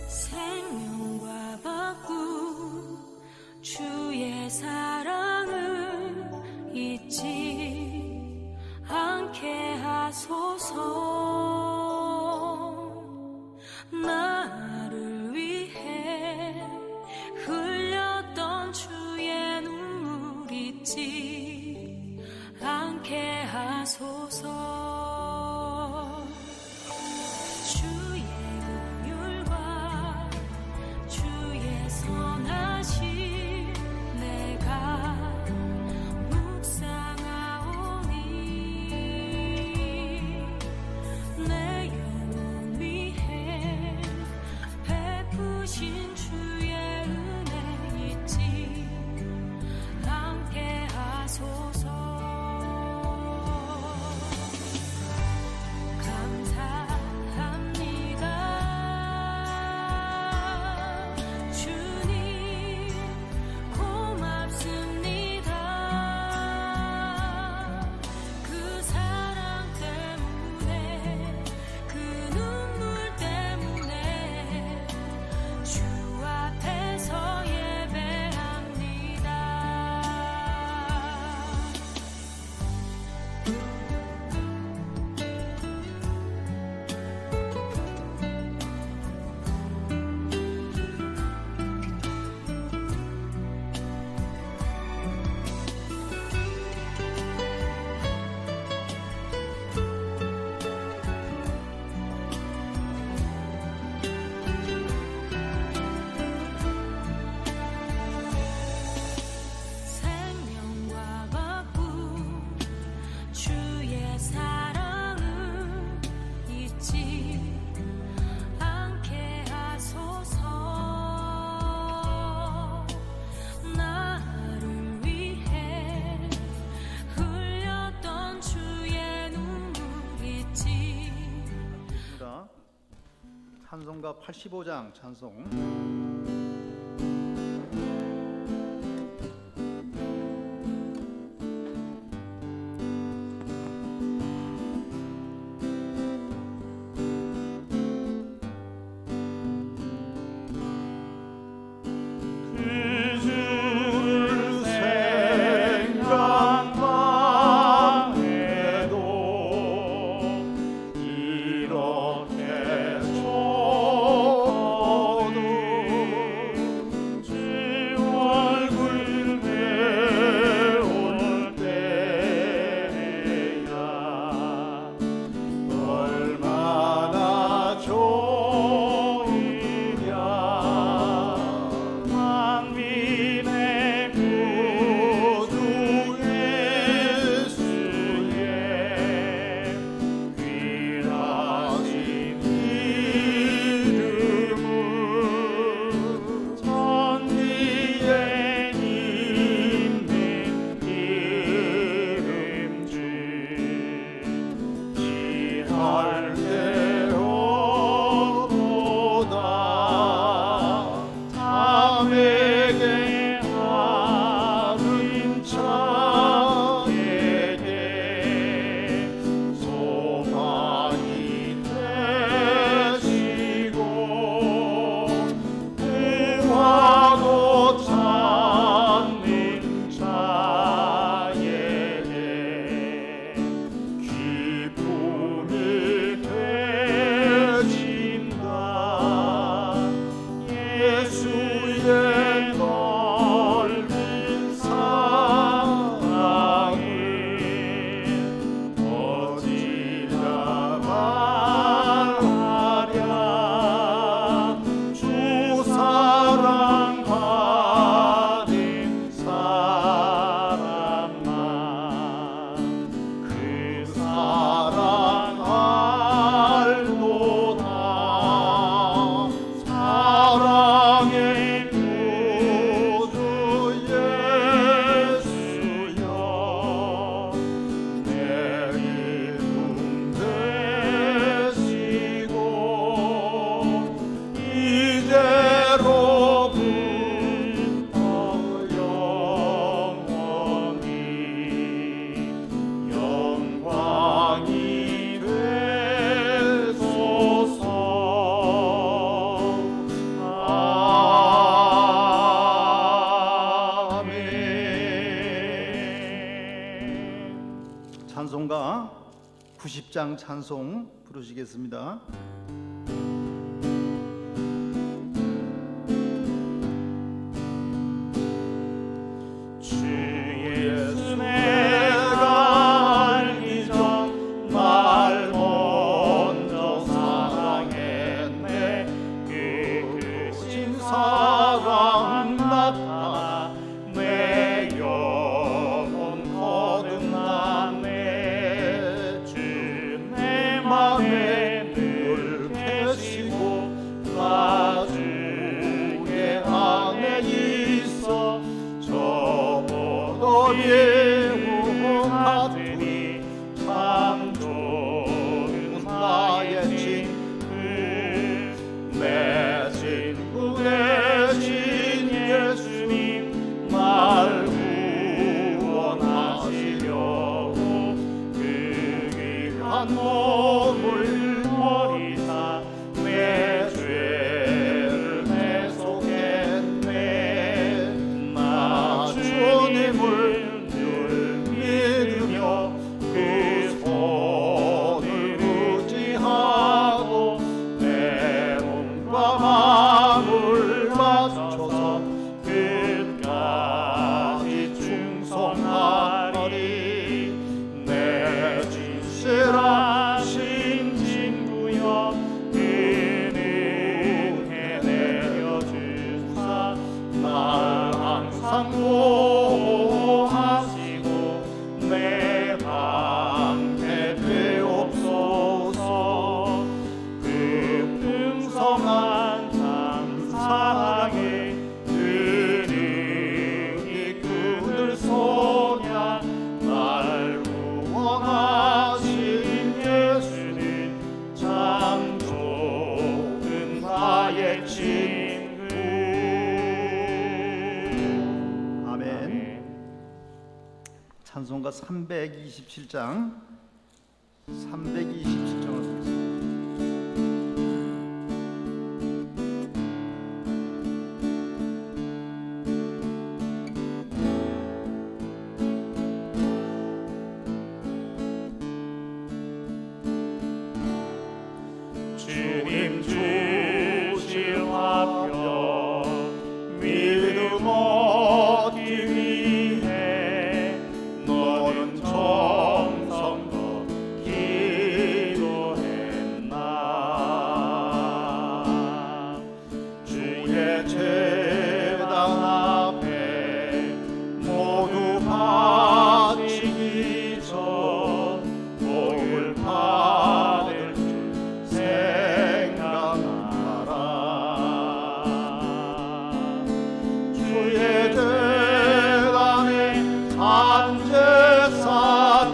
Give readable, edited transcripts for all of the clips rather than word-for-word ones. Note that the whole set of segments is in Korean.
생명과 바꾼 주의 사랑을 잊지 않게 하소서. 나를 위해 흘렸던 주의 눈물 잊지 않게 하소서. 선하신 내가 묵상하오니 내 영혼 위해 베푸신 주의 은혜 잊지 않게 하소서. 찬송가 85장 찬송. 이렇게 좁어도 찬송가 90장 찬송 부르시겠습니다. 몸을 버리사 내 죄를 대속했네. 나 주님을 늘 믿으며 그 손을 의지하고 내 몸과 마음을 맞춰서 끝까지 충성하리. 내 진실하신 친구여 은혜에 내려주사 날 항상 보호하시고 내 방패 되옵소서. 그 풍성한 참 사랑에 은은히 그늘 속야 날 구원하신 예수는 참 좋은 나의 친구. 아멘. 찬송가 327장 327장을 보겠습니다. 주님 주실 화평 믿음 얻기 위해 너는 정성껏 기도했나. 주의 제단 앞에 모두 바치기 전 복을 받을 생각하라. 주의 제단에 산제사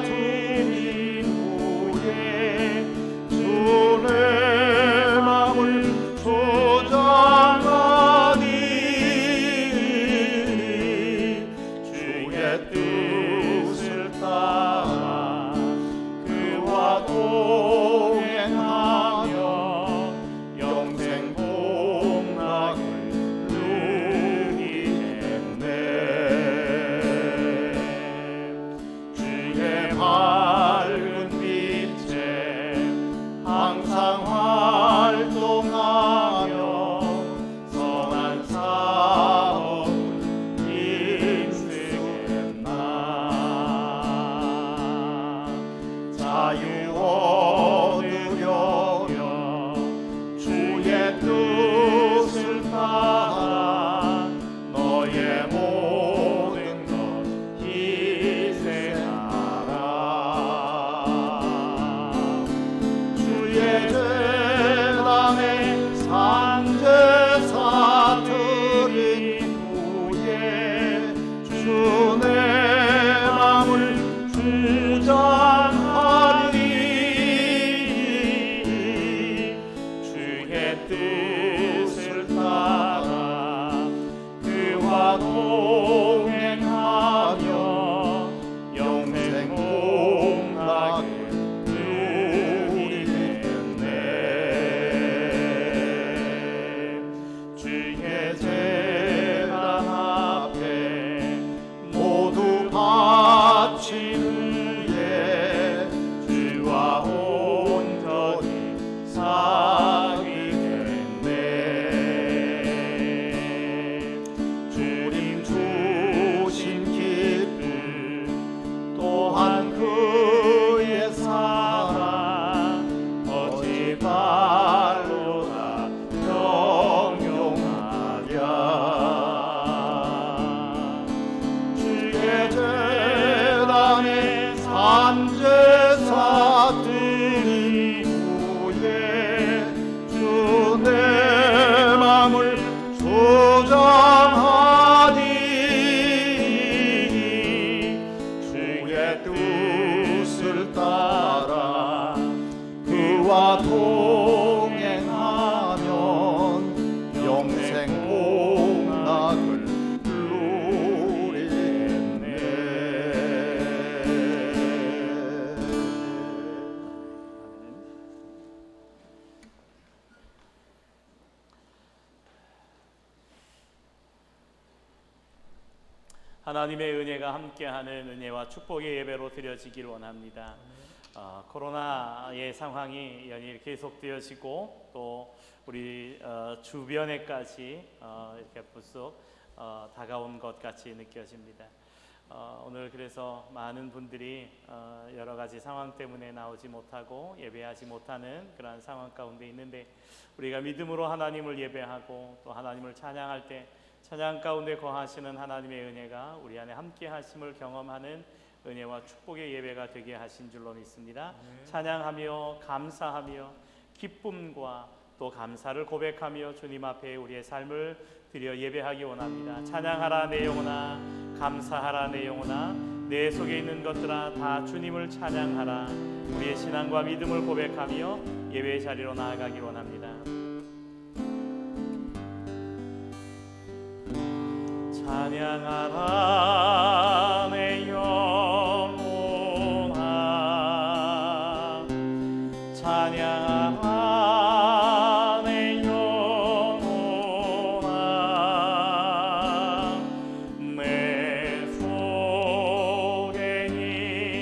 드린 후에 주의 마음을 조장하니 주의 뜻을 따라 그와 동행하며 영생 복락을 누리겠네. 주의 밝은 빛에 항상 활동하며 선한 사업을 힘쓰겠나. 자유 얻으려면 주의 뜻을 따라 너의 모든 것 희생하라. 주의 제단에 산제사 드린 후에 주의 마음을 주장하리. 주의 뜻을 따라 그와 하나님의 은혜가 함께하는 은혜와 축복의 예배로 드려지길 원합니다. 코로나의 상황이 연일 계속되어지고 또 우리 주변에까지 이렇게 불쑥 다가온 것 같이 느껴집니다. 오늘 그래서 많은 분들이 여러 가지 상황 때문에 나오지 못하고 예배하지 못하는 그러한 상황 가운데 있는데, 우리가 믿음으로 하나님을 예배하고 또 하나님을 찬양할 때 찬양 가운데 거하시는 하나님의 은혜가 우리 안에 함께 하심을 경험하는 은혜와 축복의 예배가 되게 하신 줄로 믿습니다. 찬양하며 감사하며 기쁨과 또 감사를 고백하며 주님 앞에 우리의 삶을 드려 예배하기 원합니다. 찬양하라 내 영혼아, 감사하라 내 영혼아, 내 속에 있는 것들아 다 주님을 찬양하라. 우리의 신앙과 믿음을 고백하며 예배의 자리로 나아가기 원합니다. 찬양하라 내 영혼아, 찬양하라 내 영혼아, 내 속에 있는 것들아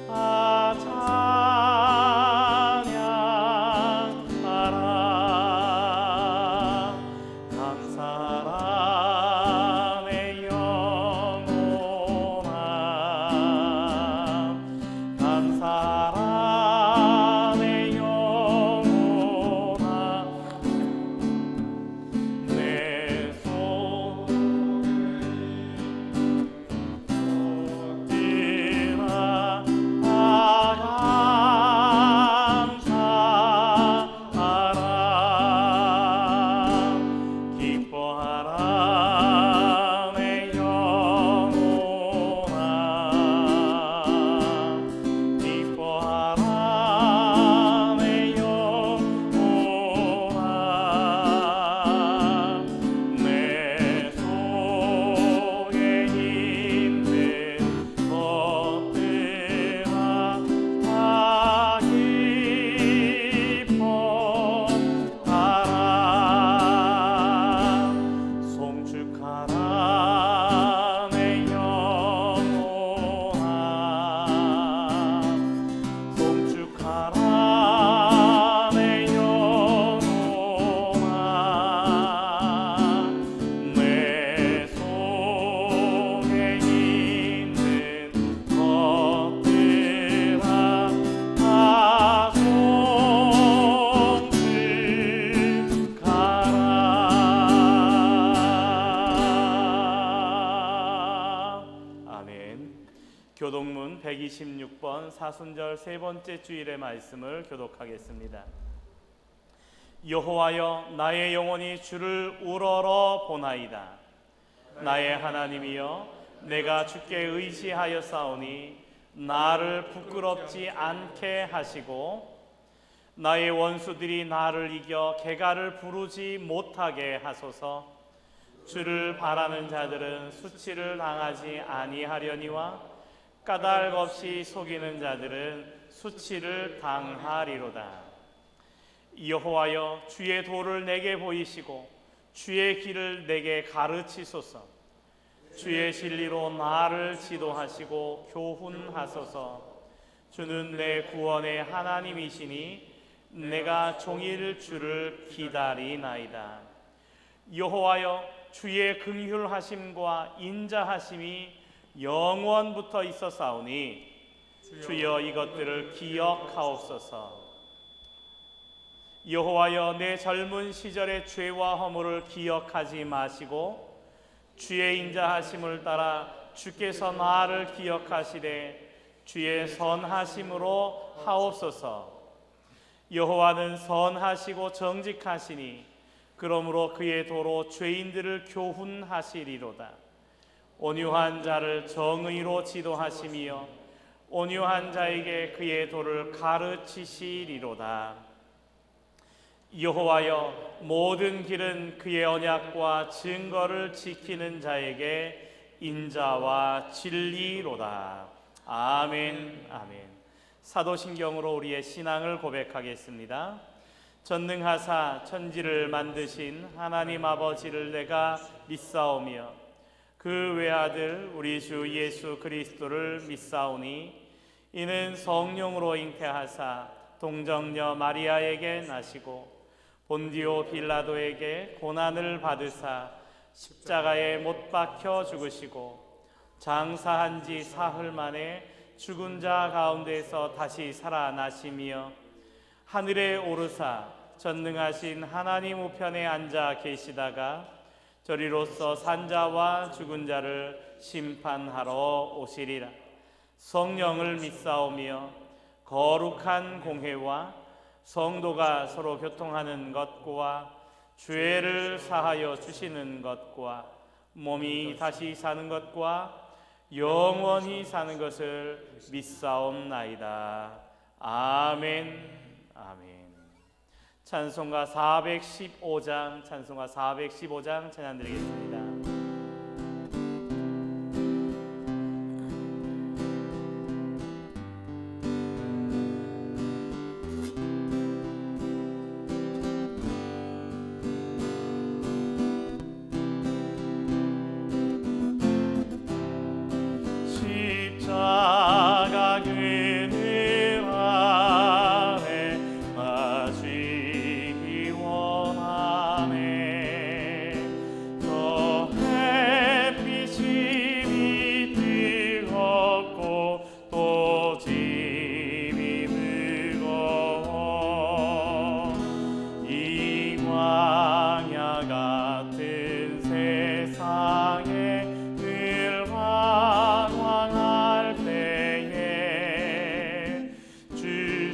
다 찬양하라. 감사하라 내 영혼아, 감사하라 내 영혼아, 내 속들아 감사하라. 기뻐하라 내 영혼아, 기뻐하라 내 영혼아, 내 속에 있는 것들아 다 기뻐하라. 송축하라 내 영혼아, 송축하라 내 영혼아, 내 속에 있는 것들아 다 송축하라. 아멘. 교동문 126번 사순절 세 번째 주일의 말씀을 교독하겠습니다. 여호와여, 나의 영혼이 주를 우러러 보나이다. 나의 하나님이여, 내가 주께 의지하여 싸우니 나를 부끄럽지 않게 하시고 나의 원수들이 나를 이겨 개가를 부르지 못하게 하소서. 주를 바라는 자들은 수치를 당하지 아니하려니와 까닭 없이 속이는 자들은 수치를 당하리로다. 여호와여, 주의 도를 내게 보이시고 주의 길을 내게 가르치소서. 주의 진리로 나를 지도하시고 교훈하소서. 주는 내 구원의 하나님이시니 내가 종일 주를 기다리나이다. 여호와여, 주의 긍휼하심과 인자하심이 영원부터 있어사오니 주여 이것들을 기억하옵소서. 여호와여, 내 젊은 시절의 죄와 허물을 기억하지 마시고 주의 인자하심을 따라 주께서 나를 기억하시되 주의 선하심으로 하옵소서. 여호와는 선하시고 정직하시니 그러므로 그의 도로 죄인들을 교훈하시리로다. 온유한 자를 정의로 지도하시며 온유한 자에게 그의 도를 가르치시리로다. 여호와여, 모든 길은 그의 언약과 증거를 지키는 자에게 인자와 진리로다. 아멘. 아멘. 사도신경으로 우리의 신앙을 고백하겠습니다. 전능하사 천지를 만드신 하나님 아버지를 내가 믿사오며 그 외아들 우리 주 예수 그리스도를 믿사오니 이는 성령으로 잉태하사 동정녀 마리아에게 나시고 본디오 빌라도에게 고난을 받으사 십자가에 못 박혀 죽으시고 장사한 지 사흘 만에 죽은 자 가운데서 다시 살아나시며 하늘에 오르사 전능하신 하나님 우편에 앉아 계시다가 저리로서 산자와 죽은 자를 심판하러 오시리라. 성령을 믿사오며 거룩한 공회와 성도가 서로 교통하는 것과 죄를 사하여 주시는 것과 몸이 다시 사는 것과 영원히 사는 것을 믿사옵나이다. 아멘. 아멘. 찬송가 415장 찬양 드리겠습니다. 십자가 그늘 아래 맞으기 원하네. 저 햇빛이 뜨겁고 또 짐이 무거워 이 광야 같은 세상에 늘 방황할 때에 주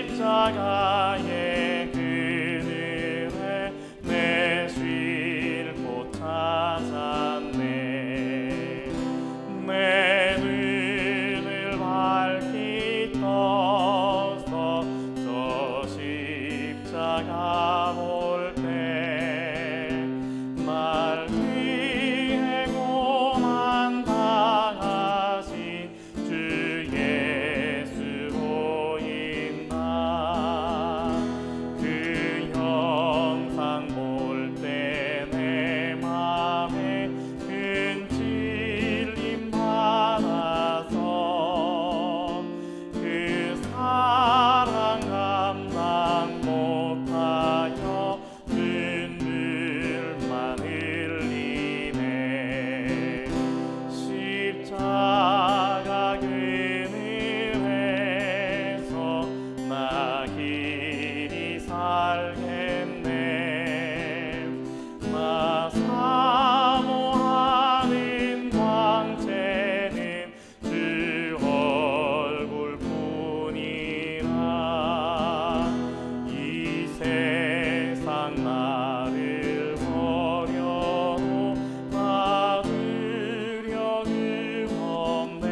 십자가의 그늘에 내 쉴 곳 찾았네. 내 눈을 밝히 떠서 저 십자가 볼 때 날 위해 고난 당하신 주 예수 보인다. 그 영상 볼 때 내 맘에 큰 찔림 받아서 그 사랑 감당 못하여 눈물만 흘리네. 십자가 그늘에서 나 길이 살겠네. 나 사모하는 광채는 주 얼굴뿐이라. 이 세상 나를 버려도 받으려는 없네.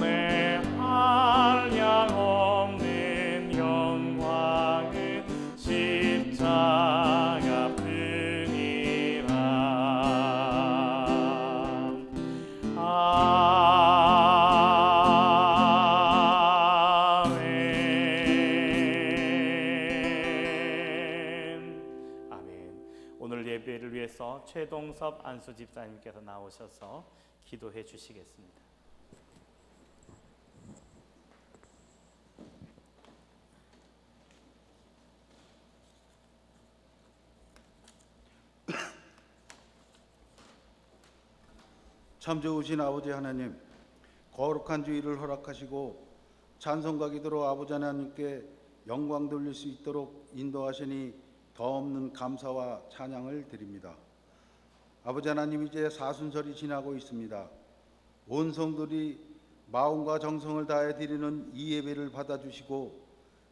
내 한량 없는 영광은 십자가 뿐이라. 아멘. 아멘. 오늘 예배를 위해서 최동섭 안수 집사님께서 나오셔서 기도해 주시겠습니다. 참 좋으신 아버지 하나님, 거룩한 주일을 허락하시고 찬송가 기도로 아버지 하나님께 영광 돌릴 수 있도록 인도하시니 더없는 감사와 찬양을 드립니다. 아버지 하나님, 이제 사순절이 지나고 있습니다. 온 성들이 마음과 정성을 다해 드리는 이 예배를 받아주시고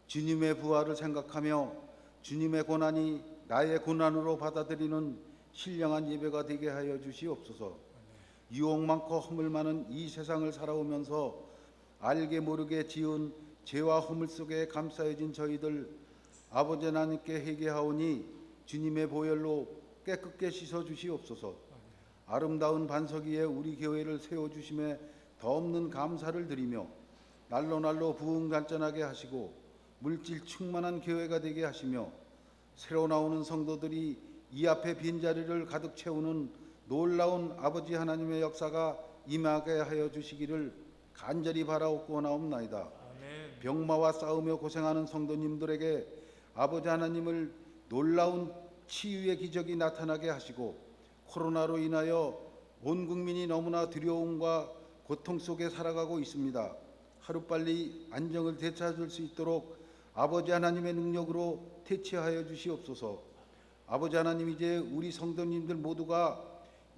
주님의 부활을 생각하며 주님의 고난이 나의 고난으로 받아들이는 신령한 예배가 되게 하여 주시옵소서. 유혹 많고 허물 많은 이 세상을 살아오면서 알게 모르게 지은 죄와 허물 속에 감싸여진 저희들 아버지 하나님께 회개하오니 주님의 보혈로 깨끗게 씻어 주시옵소서. 아름다운 반석 위에 우리 교회를 세워주심에 더없는 감사를 드리며 날로 날로 부흥간전하게 하시고 물질 충만한 교회가 되게 하시며 새로 나오는 성도들이 이 앞에 빈자리를 가득 채우는 놀라운 아버지 하나님의 역사가 임하게 하여 주시기를 간절히 바라옵고나옵나이다. 병마와 싸우며 고생하는 성도님들에게 아버지 하나님을 놀라운 치유의 기적이 나타나게 하시고 코로나로 인하여 온 국민이 너무나 두려움과 고통 속에 살아가고 있습니다. 하루빨리 안정을 되찾을 수 있도록 아버지 하나님의 능력으로 대체하여 주시옵소서. 아버지 하나님, 이제 우리 성도님들 모두가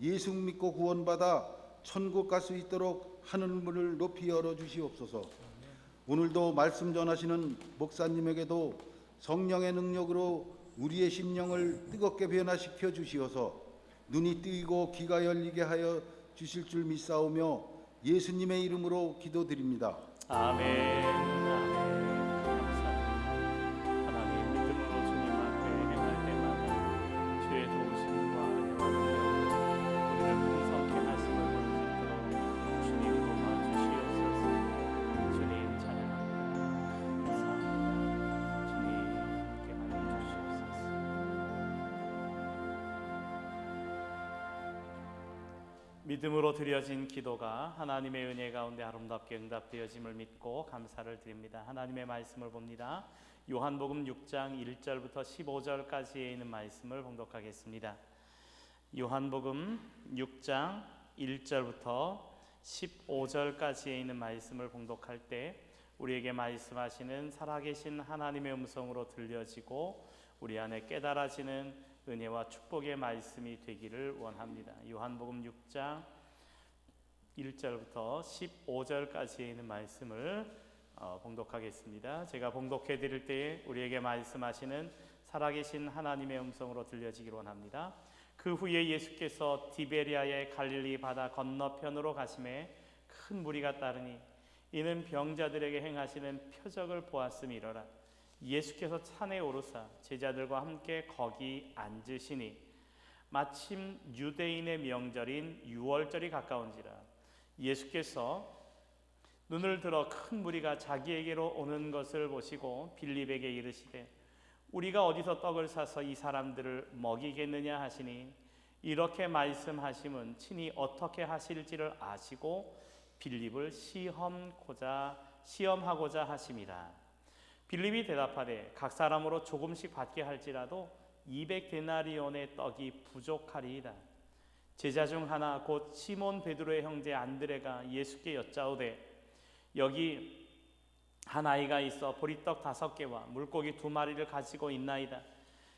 예수 믿고 구원받아 천국 갈 수 있도록 하늘문을 높이 열어 주시옵소서. 오늘도 말씀 전하시는 목사님에게도 성령의 능력으로 우리의 심령을 뜨겁게 변화시켜 주시어서 눈이 뜨이고 귀가 열리게 하여 주실 줄 믿사오며 예수님의 이름으로 기도드립니다. 아멘. 아멘. 감사합니다. 하나님, 믿음으로 주님 앞에 행할 때마다 주의 도우심과 은혜와 능력으로 우리를 풍성케 하심을 볼 수 있도록 주님 도와주시옵소서. 주님 찬양합니다. 감사합니다. 주님 함께 하여 주시옵소서. 믿음으로 드려진 기도가 하나님의 은혜 가운데 아름답게 응답되어짐을 믿고 감사를 드립니다. 하나님의 말씀을 봅니다. 요한복음 6장 1절부터 15절까지에 있는 말씀을 봉독하겠습니다. 요한복음 6장 1절부터 15절까지에 있는 말씀을 봉독할 때 우리에게 말씀하시는 살아계신 하나님의 음성으로 들려지고 우리 안에 깨달아지는 은혜와 축복의 말씀이 되기를 원합니다. 요한복음 6장 1절부터 15절까지에 있는 말씀을 봉독하겠습니다. 제가 봉독해 드릴 때에 우리에게 말씀하시는 살아계신 하나님의 음성으로 들려지기를 원합니다. 그 후에 예수께서 디베리아의 갈릴리 바다 건너편으로 가심에 큰 무리가 따르니 이는 병자들에게 행하시는 표적을 보았음이로라. 예수께서 산에 오르사 제자들과 함께 거기 앉으시니 마침 유대인의 명절인 유월절이 가까운지라. 예수께서 눈을 들어 큰 무리가 자기에게로 오는 것을 보시고 빌립에게 이르시되 우리가 어디서 떡을 사서 이 사람들을 먹이겠느냐 하시니 이렇게 말씀하심은 친히 어떻게 하실지를 아시고 빌립을 시험하고자 하심이라. 빌립이 대답하되 각 사람으로 조금씩 받게 할지라도 200데나리온의 떡이 부족하리이다. 제자 중 하나 곧 시몬 베드로의 형제 안드레가 예수께 여짜오되 여기 한 아이가 있어 보리떡 5개와 물고기 2마리를 가지고 있나이다.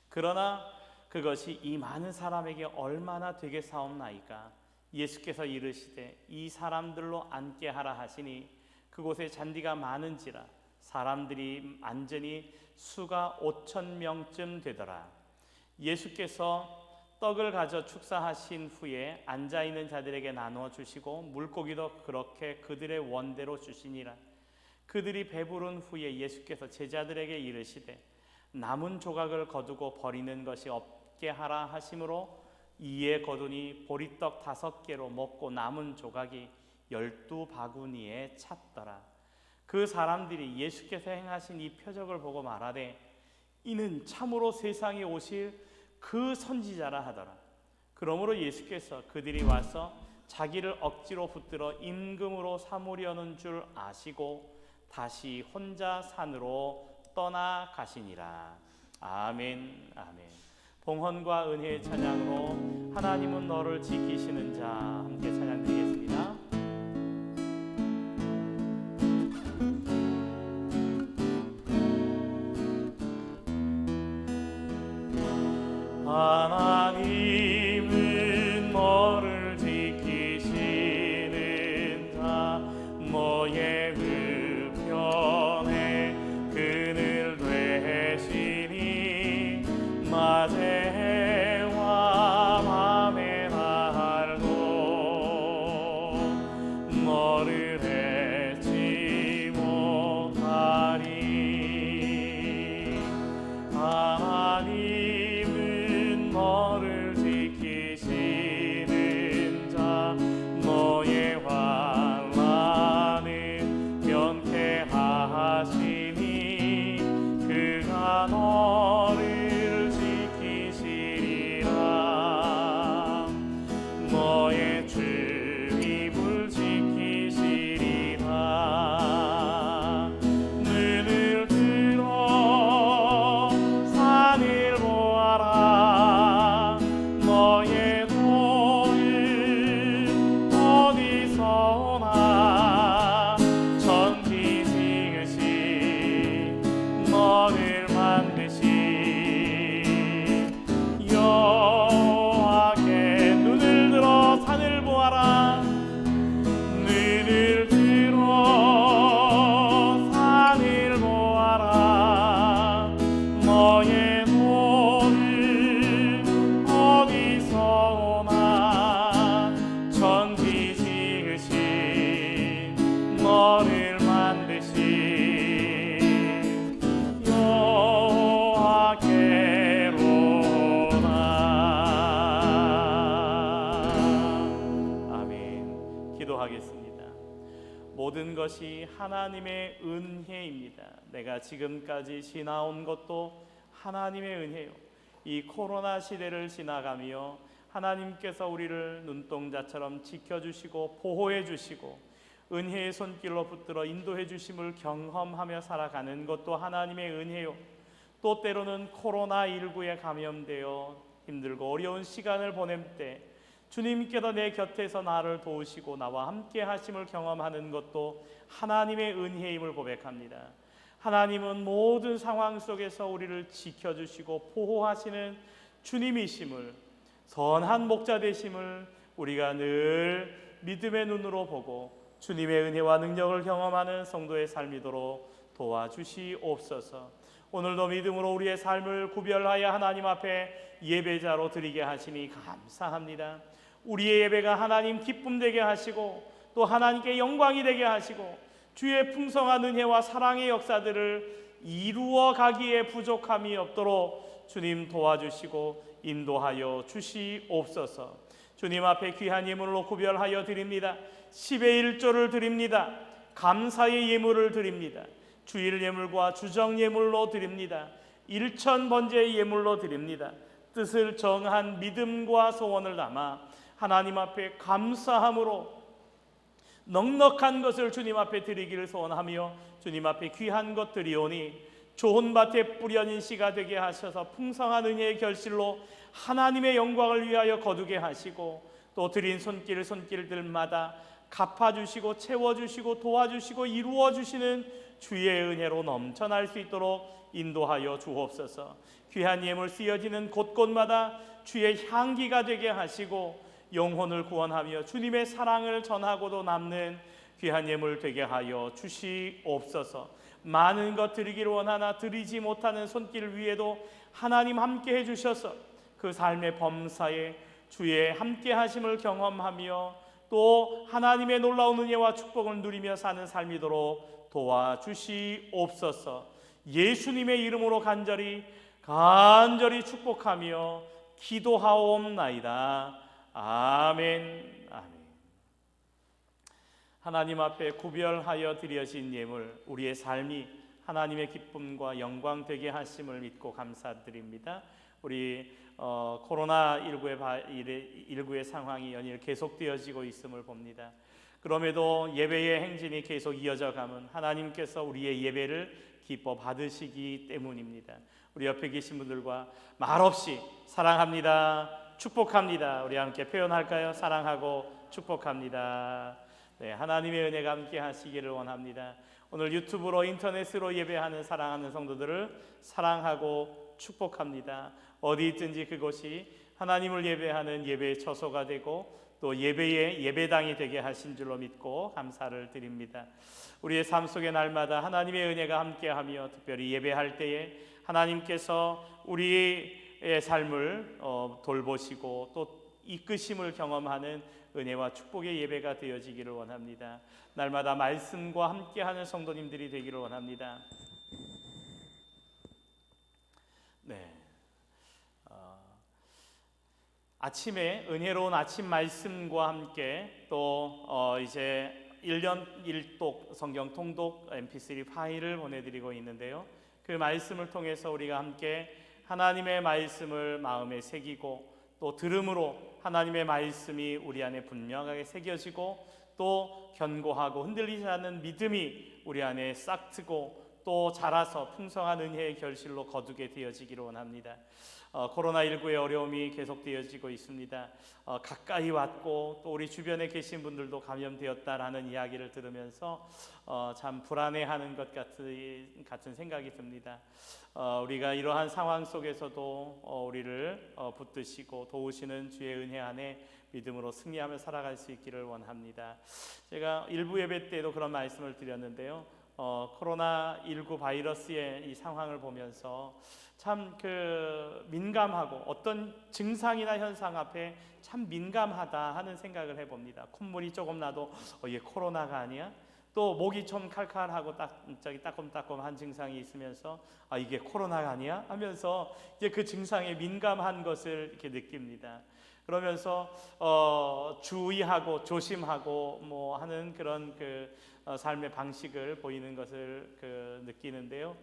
그러나 그것이 이 많은 사람에게 얼마나 되겠사옵나이까. 예수께서 이르시되 이 사람들로 앉게 하라 하시니 그곳에 잔디가 많은지라 사람들이 앉으니 수가 5,000명쯤 되더라. 예수께서 떡을 가져 축사하신 후에 앉아있는 자들에게 나누어 주시고 물고기도 그렇게 그들의 원대로 주시니라. 그들이 배부른 후에 예수께서 제자들에게 이르시되 남은 조각을 거두고 버리는 것이 없게 하라 하심으로 이에 거두니 보리떡 5개로 먹고 남은 조각이 12바구니에 찼더라. 그 사람들이 예수께서 행하신 이 표적을 보고 말하되 이는 참으로 세상에 오실 그 선지자라 하더라. 그러므로 예수께서 그들이 와서 자기를 억지로 붙들어 임금으로 삼으려는 줄 아시고 다시 혼자 산으로 떠나가시니라. 아멘. 아멘. 봉헌과 은혜의 찬양으로 하나님은 너를 지키시는 자 함께 찬양드리겠습니다. 하나님은 너를 지키시는 자 너의 우편에 그늘 되시니 낮에와 밤의 날도 너를 잊지 못하리. 하나님은 너를 지키시는 자 너의 환난을 면케하시니 모든 것이 하나님의 은혜입니다. 내가 지금까지 지나온 것도 하나님의 은혜요. 이 코로나 시대를 지나가며 하나님께서 우리를 눈동자처럼 지켜주시고 보호해 주시고 은혜의 손길로 붙들어 인도해 주심을 경험하며 살아가는 것도 하나님의 은혜요. 또 때로는 코로나19에 감염되어 힘들고 어려운 시간을 보낼 때 주님께서 내 곁에서 나를 도우시고 나와 함께 하심을 경험하는 것도 하나님의 은혜임을 고백합니다. 하나님은 모든 상황 속에서 우리를 지켜주시고 보호하시는 주님이심을, 선한 목자 되심을 우리가 늘 믿음의 눈으로 보고 주님의 은혜와 능력을 경험하는 성도의 삶이도록 도와주시옵소서. 오늘도 믿음으로 우리의 삶을 구별하여 하나님 앞에 예배자로 드리게 하시니 감사합니다. 우리의 예배가 하나님 기쁨 되게 하시고 또 하나님께 영광이 되게 하시고 주의 풍성한 은혜와 사랑의 역사들을 이루어 가기에 부족함이 없도록 주님 도와주시고 인도하여 주시옵소서. 주님 앞에 귀한 예물로 구별하여 드립니다. 10의 1조를 드립니다. 감사의 예물을 드립니다. 주일 예물과 주정 예물로 드립니다. 일천번제의 예물로 드립니다. 뜻을 정한 믿음과 소원을 담아 하나님 앞에 감사함으로 넉넉한 것을 주님 앞에 드리기를 소원하며 주님 앞에 귀한 것 드리오니 좋은 밭에 뿌려진 씨가 되게 하셔서 풍성한 은혜의 결실로 하나님의 영광을 위하여 거두게 하시고 또 드린 손길들마다 갚아주시고 채워주시고 도와주시고 이루어주시는 주의 은혜로 넘쳐날 수 있도록 인도하여 주옵소서. 귀한 예물 쓰여지는 곳곳마다 주의 향기가 되게 하시고 영혼을 구원하며 주님의 사랑을 전하고도 남는 귀한 예물 되게 하여 주시옵소서. 많은 것 드리기를 원하나 드리지 못하는 손길 위에도 하나님 함께 해주셔서 그 삶의 범사에 주의 함께 하심을 경험하며 또 하나님의 놀라운 은혜와 축복을 누리며 사는 삶이도록 도와주시옵소서. 예수님의 이름으로 간절히 축복하며 기도하옵나이다. 아멘. 아멘. 하나님 앞에 구별하여 드려진 예물, 우리의 삶이 하나님의 기쁨과 영광 되게 하심을 믿고 감사드립니다. 우리 코로나19의 상황이 연일 계속되어지고 있음을 봅니다. 그럼에도 예배의 행진이 계속 이어져 가면 하나님께서 우리의 예배를 기뻐 받으시기 때문입니다. 우리 옆에 계신 분들과 말없이 사랑합니다, 축복합니다, 우리 함께 표현할까요? 사랑하고 축복합니다. 네, 하나님의 은혜가 함께 하시기를 원합니다. 오늘 유튜브로 인터넷으로 예배하는 사랑하는 성도들을 사랑하고 축복합니다. 어디 있든지 그곳이 하나님을 예배하는 예배의 처소가 되고 또 예배의 예배당이 되게 하신 줄로 믿고 감사를 드립니다. 우리의 삶 속에 날마다 하나님의 은혜가 함께하며 특별히 예배할 때에 하나님께서 우리의 삶을 돌보시고 또 이끄심을 경험하는 은혜와 축복의 예배가 되어지기를 원합니다. 날마다 말씀과 함께하는 성도님들이 되기를 원합니다. 네. 아침에 은혜로운 아침 말씀과 함께 또 이제 1년 1독 성경 통독 mp3 파일을 보내드리고 있는데요. 그 말씀을 통해서 우리가 함께 하나님의 말씀을 마음에 새기고 또 들음으로 하나님의 말씀이 우리 안에 분명하게 새겨지고 또 견고하고 흔들리지 않는 믿음이 우리 안에 싹트고 또 자라서 풍성한 은혜의 결실로 거두게 되어지기를 원합니다. 코로나19의 어려움이 계속되어지고 있습니다. 가까이 왔고 또 우리 주변에 계신 분들도 감염되었다라는 이야기를 들으면서 참 불안해하는 것 같은 생각이 듭니다. 우리가 이러한 상황 속에서도 우리를 붙드시고 도우시는 주의 은혜 안에 믿음으로 승리하며 살아갈 수 있기를 원합니다. 제가 일부 예배 때도 그런 말씀을 드렸는데요. 코로나19 바이러스의 이 상황을 보면서 참 민감하고 어떤 증상이나 현상 앞에 참 민감하다 하는 생각을 해봅니다. 콧물이 조금 나도 얘 코로나가 아니야? 또 목이 좀 칼칼하고 따끔따끔한 증상이 있으면서 이게 코로나가 아니야? 하면서 이제 그 증상에 민감한 것을 이렇게 느낍니다. 그러면서 주의하고 조심하고 뭐 하는 그런 삶의 방식을 보이는 것을 느끼는데요.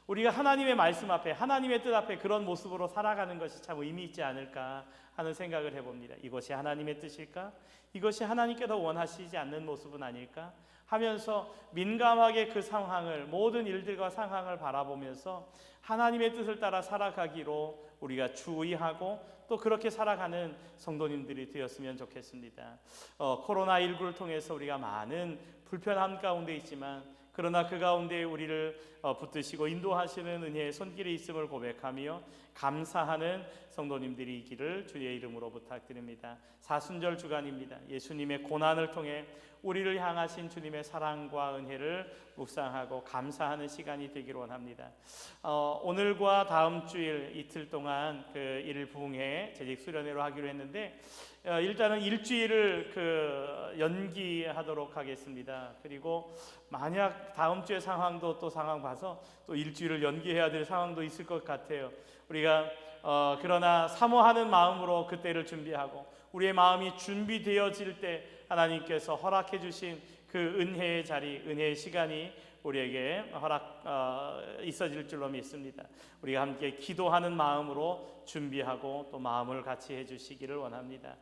우리가 하나님의 말씀 앞에, 하나님의 뜻 앞에 그런 모습으로 살아가는 것이 참 의미 있지 않을까 하는 생각을 해봅니다. 이것이 하나님의 뜻일까? 이것이 하나님께서 원하시지 않는 모습은 아닐까? 하면서 민감하게 그 상황을, 모든 일들과 상황을 바라보면서 하나님의 뜻을 따라 살아가기로 우리가 주의하고 또 그렇게 살아가는 성도님들이 되었으면 좋겠습니다. 코로나19를 통해서 우리가 많은 불편함 가운데 있지만, 그러나 그 가운데 우리를 붙드시고 인도하시는 은혜의 손길이 있음을 고백하며 감사하는 성도님들이 있기를 주의 이름으로 부탁드립니다. 사순절 주간입니다. 예수님의 고난을 통해 우리를 향하신 주님의 사랑과 은혜를 묵상하고 감사하는 시간이 되기를 원합니다. 오늘과 다음 주일 이틀 동안 그 일일 부흥회 재직 수련회로 하기로 했는데 일단은 일주일을 연기하도록 하겠습니다. 그리고 만약 다음 주의 상황도 또 상황 봐서 또 일주일을 연기해야 될 상황도 있을 것 같아요. 우리가 그러나 사모하는 마음으로 그때를 준비하고 우리의 마음이 준비되어질 때 하나님께서 허락해 주신 그 은혜의 자리, 은혜의 시간이 우리에게 있어질 줄로 믿습니다. 우리가 함께 기도하는 마음으로 준비하고 또 마음을 같이 해주시기를 원합니다.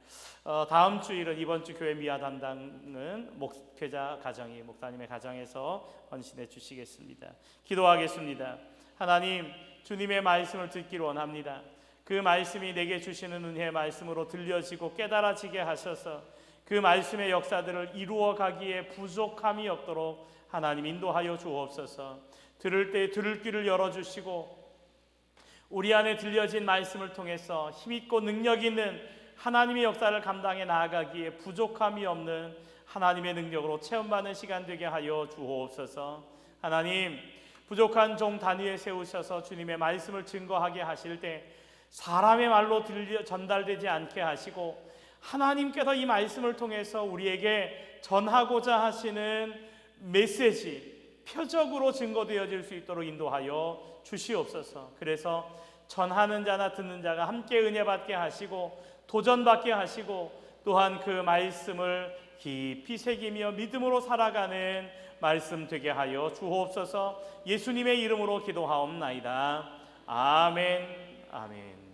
다음 주일은 이번 주 교회 미아 담당은 목회자 가정이 목사님의 가정에서 헌신해 주시겠습니다. 기도하겠습니다. 하나님, 주님의 말씀을 듣기를 원합니다. 그 말씀이 내게 주시는 은혜의 말씀으로 들려지고 깨달아지게 하셔서 그 말씀의 역사들을 이루어 가기에 부족함이 없도록 하나님 인도하여 주옵소서. 들을 때 들을 귀를 열어주시고 우리 안에 들려진 말씀을 통해서 힘있고 능력 있는 하나님의 역사를 감당해 나아가기에 부족함이 없는 하나님의 능력으로 체험받는 시간 되게 하여 주옵소서. 하나님, 부족한 종 단위에 세우셔서 주님의 말씀을 증거하게 하실 때 사람의 말로 전달되지 않게 하시고 하나님께서 이 말씀을 통해서 우리에게 전하고자 하시는 메시지, 표적으로 증거되어질 수 있도록 인도하여 주시옵소서. 그래서 전하는 자나 듣는 자가 함께 은혜 받게 하시고 도전받게 하시고 또한 그 말씀을 깊이 새기며 믿음으로 살아가는 말씀 되게 하여 주옵소서. 예수님의 이름으로 기도하옵나이다. 아멘. 아멘.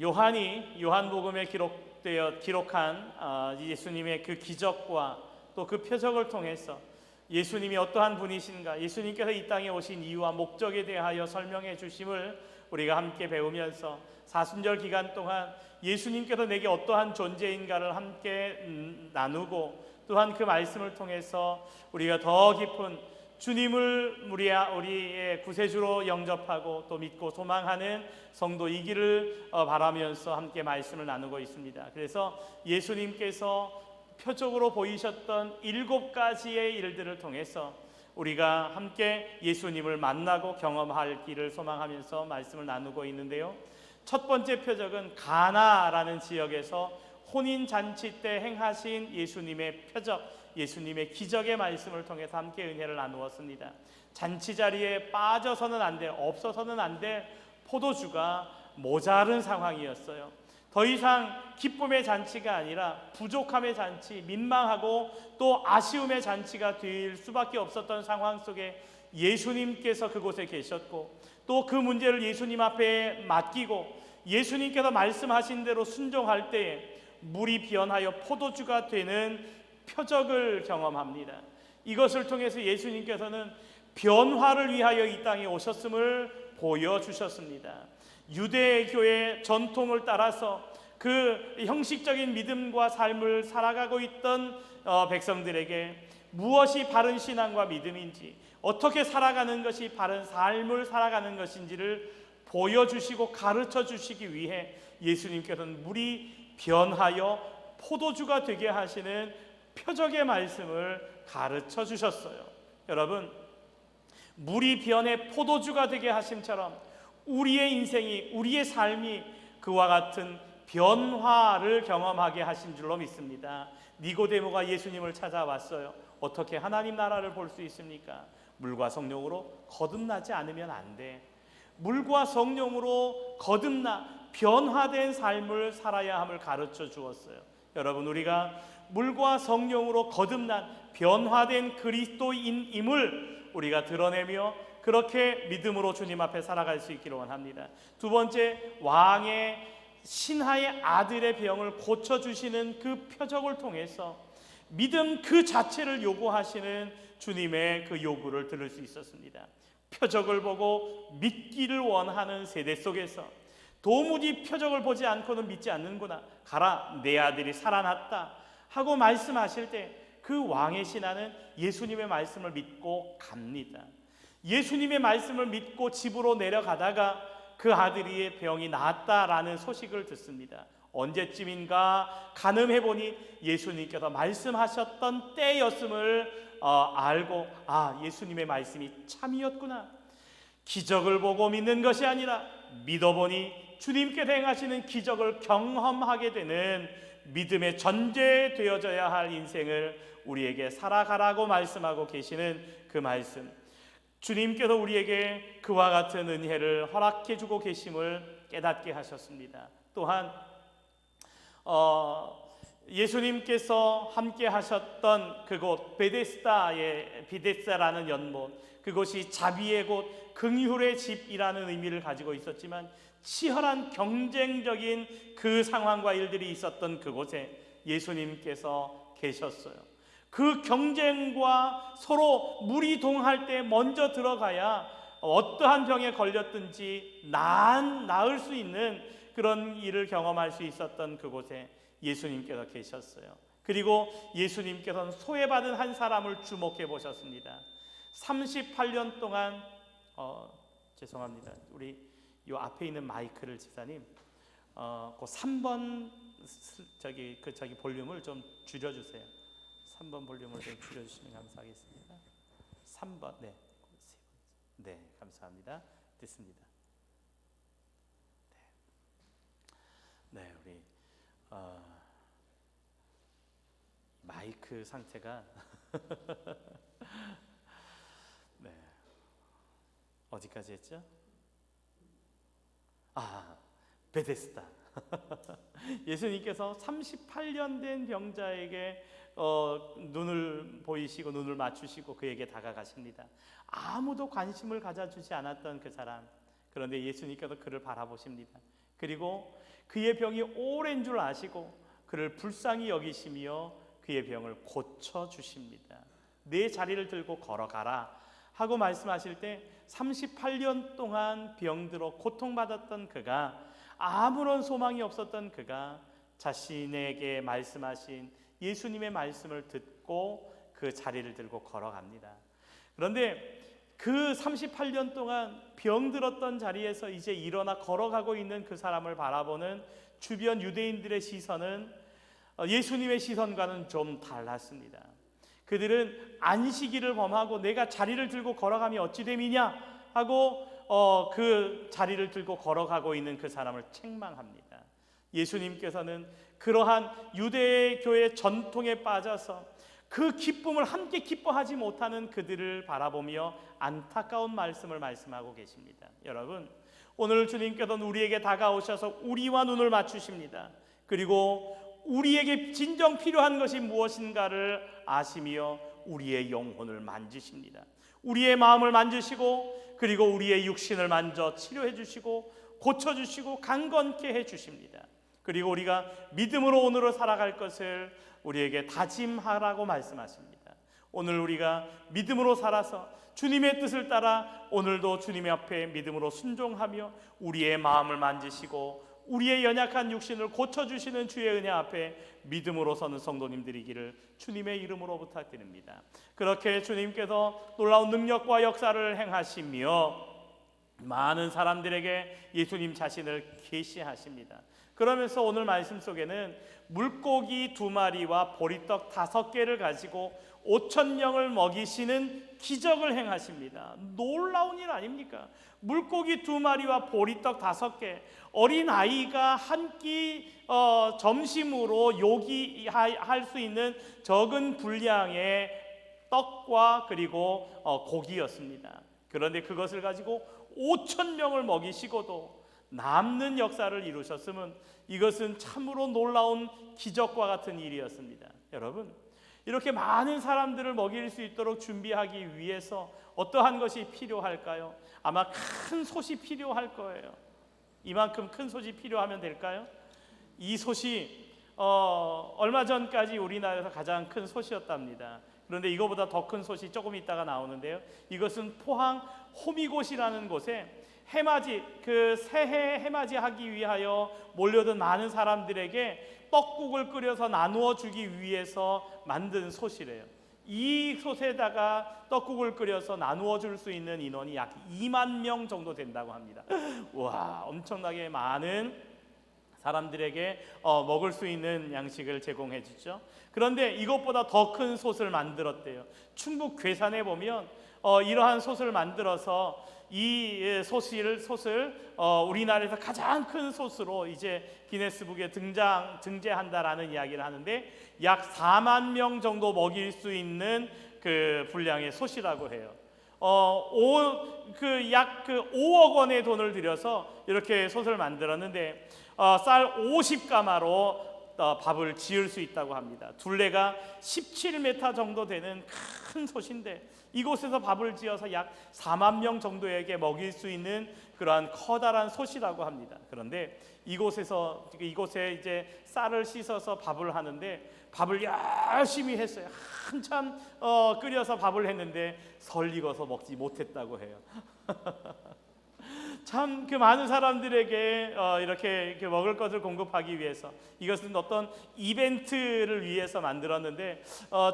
요한이 요한복음에 기록한 예수님의 그 기적과 또 그 표적을 통해서 예수님이 어떠한 분이신가, 예수님께서 이 땅에 오신 이유와 목적에 대하여 설명해 주심을 우리가 함께 배우면서 사순절 기간 동안 예수님께서 내게 어떠한 존재인가를 함께 나누고 또한 그 말씀을 통해서 우리가 더 깊은 주님을 우리의 구세주로 영접하고 또 믿고 소망하는 성도이기를 바라면서 함께 말씀을 나누고 있습니다. 그래서 예수님께서 표적으로 보이셨던 7가지의 일들을 통해서 우리가 함께 예수님을 만나고 경험할 길을 소망하면서 말씀을 나누고 있는데요. 첫 번째 표적은 가나라는 지역에서 혼인잔치 때 행하신 예수님의 표적, 예수님의 기적의 말씀을 통해서 함께 은혜를 나누었습니다. 잔치 자리에 빠져서는 안 돼, 없어서는 안 돼 포도주가 모자른 상황이었어요. 더 이상 기쁨의 잔치가 아니라 부족함의 잔치, 민망하고 또 아쉬움의 잔치가 될 수밖에 없었던 상황 속에 예수님께서 그곳에 계셨고 또 그 문제를 예수님 앞에 맡기고 예수님께서 말씀하신 대로 순종할 때에 물이 변하여 포도주가 되는 표적을 경험합니다. 이것을 통해서 예수님께서는 변화를 위하여 이 땅에 오셨음을 보여주셨습니다. 유대교의 전통을 따라서 그 형식적인 믿음과 삶을 살아가고 있던 백성들에게 무엇이 바른 신앙과 믿음인지, 어떻게 살아가는 것이 바른 삶을 살아가는 것인지를 보여주시고 가르쳐 주시기 위해 예수님께서는 물이 변하여 포도주가 되게 하시는 표적의 말씀을 가르쳐 주셨어요. 여러분, 물이 변해 포도주가 되게 하심처럼 우리의 인생이, 우리의 삶이 그와 같은 변화를 경험하게 하신 줄로 믿습니다. 니고데모가 예수님을 찾아왔어요. 어떻게 하나님 나라를 볼 수 있습니까? 물과 성령으로 거듭나지 않으면 안 돼. 물과 성령으로 거듭나 변화된 삶을 살아야 함을 가르쳐 주었어요. 여러분, 우리가 물과 성령으로 거듭난 변화된 그리스도인임을 우리가 드러내며 그렇게 믿음으로 주님 앞에 살아갈 수 있기를 원합니다. 두 번째, 왕의 신하의 아들의 병을 고쳐주시는 그 표적을 통해서 믿음 그 자체를 요구하시는 주님의 그 요구를 들을 수 있었습니다. 표적을 보고 믿기를 원하는 세대 속에서 도무지 표적을 보지 않고는 믿지 않는구나, 가라 내 아들이 살아났다 하고 말씀하실 때 그 왕의 신하는 예수님의 말씀을 믿고 갑니다. 예수님의 말씀을 믿고 집으로 내려가다가 그 아들의 병이 나았다라는 소식을 듣습니다. 언제쯤인가 가늠해보니 예수님께서 말씀하셨던 때였음을 알고, 예수님의 말씀이 참이었구나. 기적을 보고 믿는 것이 아니라 믿어보니 주님께서 행하시는 기적을 경험하게 되는 믿음의 전제 되어져야 할 인생을 우리에게 살아가라고 말씀하고 계시는 그 말씀, 주님께서 우리에게 그와 같은 은혜를 허락해 주고 계심을 깨닫게 하셨습니다. 또한 예수님께서 함께 하셨던 그곳 베데스다라는 연못, 그곳이 자비의 곳, 긍휼의 집이라는 의미를 가지고 있었지만 치열한 경쟁적인 그 상황과 일들이 있었던 그곳에 예수님께서 계셨어요. 그 경쟁과 서로 물이 동할 때 먼저 들어가야 어떠한 병에 걸렸든지 나을 수 있는 그런 일을 경험할 수 있었던 그곳에 예수님께서 계셨어요. 그리고 예수님께서는 소외받은 한 사람을 주목해 보셨습니다. 38년 동안 죄송합니다. 우리 요 앞에 있는 마이크를 집사님 그 3번 저기 볼륨을 좀 줄여주세요. 3번 볼륨을 좀 줄여주시면 감사하겠습니다. 3번, 네, 감사합니다. 됐습니다. 네, 우리 마이크 상태가 네, 어디까지 했죠? 베데스다. 예수님께서 38년 된 병자에게 눈을 보이시고 눈을 맞추시고 그에게 다가가십니다. 아무도 관심을 가져주지 않았던 그 사람, 그런데 예수님께서 그를 바라보십니다. 그리고 그의 병이 오랜 줄 아시고 그를 불쌍히 여기시며 그의 병을 고쳐주십니다. 내 자리를 들고 걸어가라 하고 말씀하실 때 38년 동안 병들어 고통받았던 그가, 아무런 소망이 없었던 그가 자신에게 말씀하신 예수님의 말씀을 듣고 그 자리를 들고 걸어갑니다. 그런데 그 38년 동안 병들었던 자리에서 이제 일어나 걸어가고 있는 그 사람을 바라보는 주변 유대인들의 시선은 예수님의 시선과는 좀 달랐습니다. 그들은 안식일을 범하고 내가 자리를 들고 걸어가면 어찌 됨이냐 하고 그 자리를 들고 걸어가고 있는 그 사람을 책망합니다. 예수님께서는 그러한 유대교의 전통에 빠져서 그 기쁨을 함께 기뻐하지 못하는 그들을 바라보며 안타까운 말씀을 말씀하고 계십니다. 여러분, 오늘 주님께서는 우리에게 다가오셔서 우리와 눈을 맞추십니다. 그리고 우리에게 진정 필요한 것이 무엇인가를 아시며 우리의 영혼을 만지십니다. 우리의 마음을 만지시고 그리고 우리의 육신을 만져 치료해 주시고 고쳐 주시고 강건케 해 주십니다. 그리고 우리가 믿음으로 오늘을 살아갈 것을 우리에게 다짐하라고 말씀하십니다. 오늘 우리가 믿음으로 살아서 주님의 뜻을 따라 오늘도 주님 앞에 믿음으로 순종하며 우리의 마음을 만지시고 우리의 연약한 육신을 고쳐주시는 주의 은혜 앞에 믿음으로 서는 성도님들이기를 주님의 이름으로 부탁드립니다. 그렇게 주님께서 놀라운 능력과 역사를 행하시며 많은 사람들에게 예수님 자신을 계시하십니다. 그러면서 오늘 말씀 속에는 물고기 2마리와 보리떡 5개를 가지고 5,000명을 먹이시는 기적을 행하십니다. 놀라운 일 아닙니까? 물고기 2마리와 보리떡 5개, 어린 아이가 한 끼 점심으로 요기할 수 있는 적은 분량의 떡과 그리고 고기였습니다. 그런데 그것을 가지고 5,000명을 먹이시고도 남는 역사를 이루셨으면 이것은 참으로 놀라운 기적과 같은 일이었습니다. 여러분, 이렇게 많은 사람들을 먹일 수 있도록 준비하기 위해서 어떠한 것이 필요할까요? 아마 큰 솥이 필요할 거예요. 이만큼 큰 솥이 필요하면 될까요? 이 솥이 얼마 전까지 우리나라에서 가장 큰 솥이었답니다. 그런데 이거보다 더 큰 솥이 조금 있다가 나오는데요. 이것은 포항 호미곶이라는 곳에 해맞이, 그 새해 해맞이 하기 위하여 몰려든 많은 사람들에게 떡국을 끓여서 나누어 주기 위해서 만든 솥이래요. 이 솥에다가 떡국을 끓여서 나누어 줄 수 있는 인원이 약 2만 명 정도 된다고 합니다. 와, 엄청나게 많은 사람들에게 먹을 수 있는 양식을 제공해 주죠. 그런데 이것보다 더 큰 솥을 만들었대요. 충북 괴산에 보면 이러한 솥을 만들어서 이 솥을 우리나라에서 가장 큰 솥으로 이제 기네스북에 등재한다라는 이야기를 하는데 약 4만 명 정도 먹일 수 있는 그 분량의 솥이라고 해요. 약 5억 원의 돈을 들여서 이렇게 솥을 만들었는데 쌀 50가마로 밥을 지을 수 있다고 합니다. 둘레가 17m 정도 되는 큰 솥인데 이곳에서 밥을 지어서 약 4만 명 정도에게 먹일 수 있는 그러한 커다란 솥이라고 합니다. 그런데 이곳에 이제 쌀을 씻어서 밥을 하는데 밥을 열심히 했어요. 한참 끓여서 밥을 했는데 설익어서 먹지 못했다고 해요. 참 그 많은 사람들에게 이렇게 먹을 것을 공급하기 위해서 이것은 어떤 이벤트를 위해서 만들었는데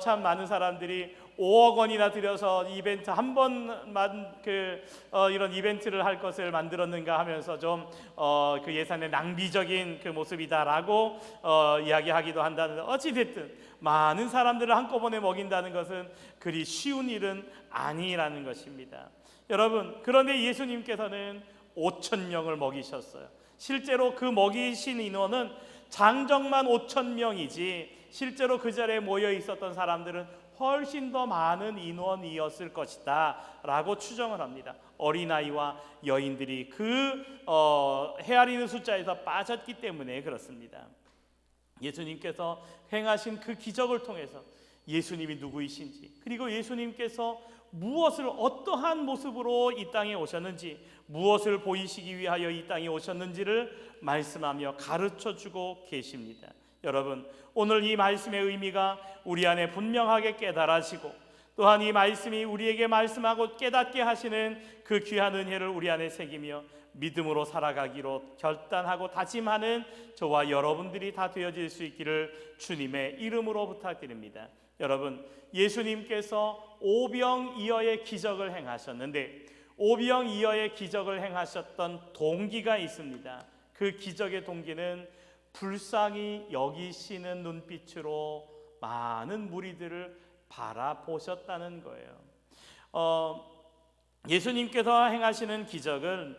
참 많은 사람들이 5억 원이나 들여서 이벤트 한 번만 이런 이벤트를 할 것을 만들었는가 하면서 좀 그 예산의 낭비적인 그 모습이다라고 이야기하기도 한다는데 어찌 됐든 많은 사람들을 한꺼번에 먹인다는 것은 그리 쉬운 일은 아니라는 것입니다. 여러분, 그런데 예수님께서는 5,000명을 먹이셨어요. 실제로 그 먹이신 인원은 장정만 5,000명이지 실제로 그 자리에 모여 있었던 사람들은 훨씬 더 많은 인원이었을 것이다 라고 추정을 합니다. 어린아이와 여인들이 그 헤아리는 숫자에서 빠졌기 때문에 그렇습니다. 예수님께서 행하신 그 기적을 통해서 예수님이 누구이신지, 그리고 예수님께서 무엇을 어떠한 모습으로 이 땅에 오셨는지, 무엇을 보이시기 위하여 이 땅에 오셨는지를 말씀하며 가르쳐주고 계십니다. 여러분, 오늘 이 말씀의 의미가 우리 안에 분명하게 깨달아지고 또한 이 말씀이 우리에게 말씀하고 깨닫게 하시는 그 귀한 은혜를 우리 안에 새기며 믿음으로 살아가기로 결단하고 다짐하는 저와 여러분들이 다 되어질 수 있기를 주님의 이름으로 부탁드립니다. 여러분, 예수님께서 오병이어의 기적을 행하셨는데 오병이어의 기적을 행하셨던 동기가 있습니다. 그 기적의 동기는 불쌍히 여기시는 눈빛으로 많은 무리들을 바라보셨다는 거예요. 예수님께서 행하시는 기적은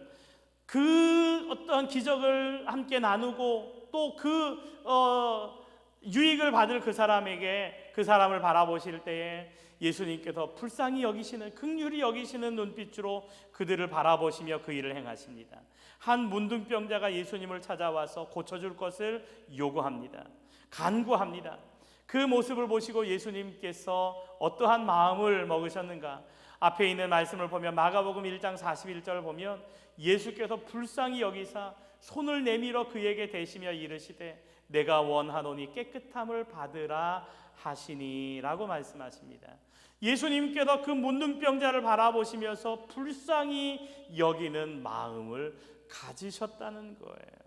그 어떤 기적을 함께 나누고 또 유익을 받을 그 사람에게 그 사람을 바라보실 때에 예수님께서 불쌍히 여기시는, 긍휼히 여기시는 눈빛으로 그들을 바라보시며 그 일을 행하십니다. 한 문둥병자가 예수님을 찾아와서 고쳐줄 것을 요구합니다. 간구합니다. 그 모습을 보시고 예수님께서 어떠한 마음을 먹으셨는가? 앞에 있는 말씀을 보면 마가복음 1장 41절을 보면 예수께서 불쌍히 여기사 손을 내밀어 그에게 대시며 이르시되 내가 원하노니 깨끗함을 받으라 하시니 라고 말씀하십니다. 예수님께서 그 문둥병자를 바라보시면서 불쌍히 여기는 마음을 가지셨다는 거예요.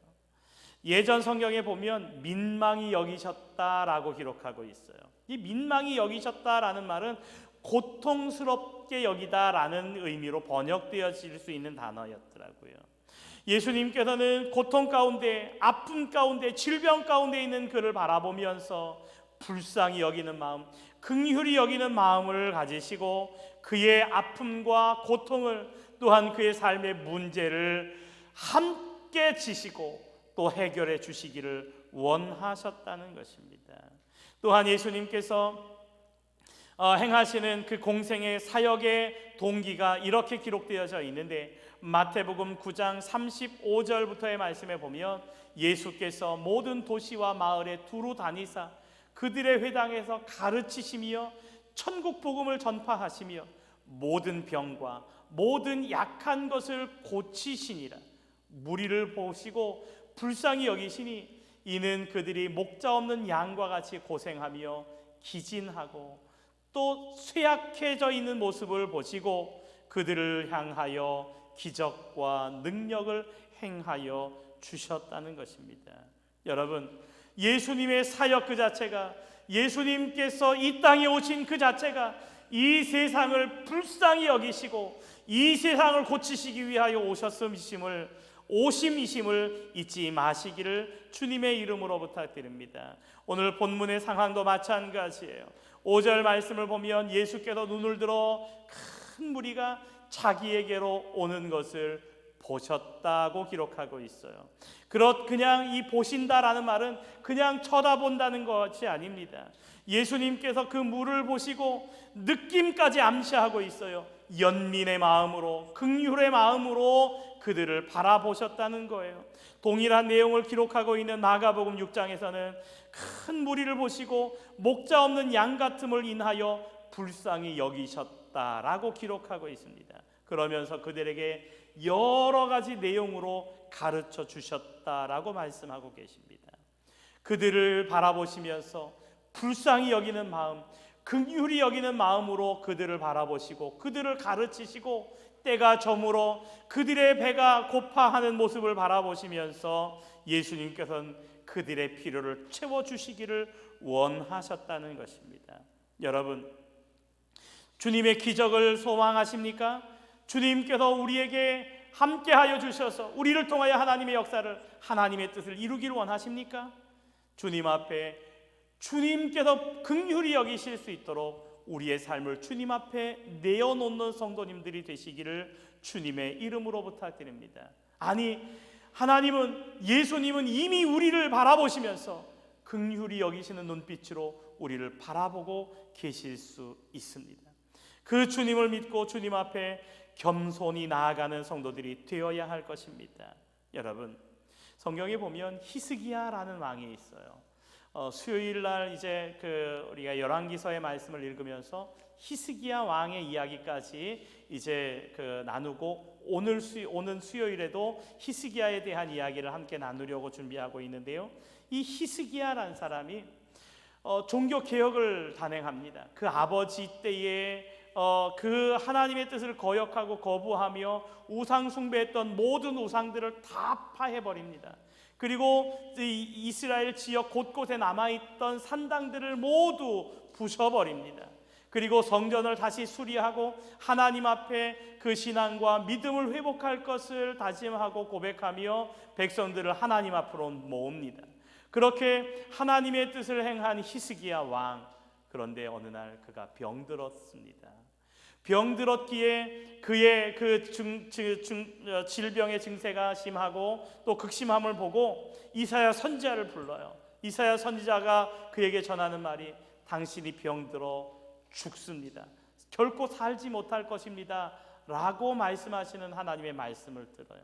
예전 성경에 보면 민망히 여기셨다라고 기록하고 있어요. 이 민망히 여기셨다라는 말은 고통스럽게 여기다라는 의미로 번역되어질 수 있는 단어였더라고요. 예수님께서는 고통 가운데, 아픔 가운데, 질병 가운데 있는 그를 바라보면서 불쌍히 여기는 마음, 긍휼히 여기는 마음을 가지시고 그의 아픔과 고통을 또한 그의 삶의 문제를 함께 지시고 또 해결해 주시기를 원하셨다는 것입니다. 또한 예수님께서 행하시는 그 공생의 사역의 동기가 이렇게 기록되어져 있는데 마태복음 9장 35절부터의 말씀에 보면 예수께서 모든 도시와 마을에 두루 다니사 그들의 회당에서 가르치시며 천국 복음을 전파하시며 모든 병과 모든 약한 것을 고치시니라. 무리를 보시고 불쌍히 여기시니 이는 그들이 목자 없는 양과 같이 고생하며 기진하고 또 쇠약해져 있는 모습을 보시고 그들을 향하여 기적과 능력을 행하여 주셨다는 것입니다. 여러분, 예수님의 사역 그 자체가, 예수님께서 이 땅에 오신 그 자체가 이 세상을 불쌍히 여기시고 이 세상을 고치시기 위하여 오심이심을 잊지 마시기를 주님의 이름으로 부탁드립니다. 오늘 본문의 상황도 마찬가지예요. 5절 말씀을 보면 예수께서 눈을 들어 큰 무리가 자기에게로 오는 것을 보셨다고 기록하고 있어요. 그냥 이 보신다라는 말은 그냥 쳐다본다는 것이 아닙니다. 예수님께서 그 물을 보시고 느낌까지 암시하고 있어요. 연민의 마음으로, 긍휼의 마음으로 그들을 바라보셨다는 거예요. 동일한 내용을 기록하고 있는 마가복음 6장에서는 큰 무리를 보시고 목자 없는 양 같음을 인하여 불쌍히 여기셨다라고 기록하고 있습니다. 그러면서 그들에게 여러 가지 내용으로 가르쳐 주셨다라고 말씀하고 계십니다. 그들을 바라보시면서 불쌍히 여기는 마음, 긍휼히 여기는 마음으로 그들을 바라보시고 그들을 가르치시고 때가 저물어 그들의 배가 고파하는 모습을 바라보시면서 예수님께서는 그들의 필요를 채워주시기를 원하셨다는 것입니다. 여러분, 주님의 기적을 소망하십니까? 주님께서 우리에게 함께하여 주셔서 우리를 통하여 하나님의 역사를, 하나님의 뜻을 이루기를 원하십니까? 주님 앞에 주님께서 긍휼히 여기실 수 있도록 우리의 삶을 주님 앞에 내어놓는 성도님들이 되시기를 주님의 이름으로 부탁드립니다. 아니, 하나님은, 예수님은 이미 우리를 바라보시면서 긍휼히 여기시는 눈빛으로 우리를 바라보고 계실 수 있습니다. 그 주님을 믿고 주님 앞에 겸손히 나아가는 성도들이 되어야 할 것입니다. 여러분, 성경에 보면 히스기야라는 왕이 있어요. 수요일 날 이제 우리가 열왕기서의 말씀을 읽으면서 히스기야 왕의 이야기까지 이제 나누고 오는 수요일에도 히스기야에 대한 이야기를 함께 나누려고 준비하고 있는데요. 이 히스기야라는 사람이 종교 개혁을 단행합니다. 그 아버지 때에 그 하나님의 뜻을 거역하고 거부하며 우상 숭배했던 모든 우상들을 다 파해버립니다. 그리고 이스라엘 지역 곳곳에 남아있던 산당들을 모두 부셔버립니다. 그리고 성전을 다시 수리하고 하나님 앞에 그 신앙과 믿음을 회복할 것을 다짐하고 고백하며 백성들을 하나님 앞으로 모읍니다. 그렇게 하나님의 뜻을 행한 히스기야 왕, 그런데 어느 날 그가 병들었습니다. 병들었기에 그의 질병의 증세가 심하고 또 극심함을 보고 이사야 선지자를 불러요. 이사야 선지자가 그에게 전하는 말이 당신이 병들어 죽습니다. 결코 살지 못할 것입니다 라고 말씀하시는 하나님의 말씀을 들어요.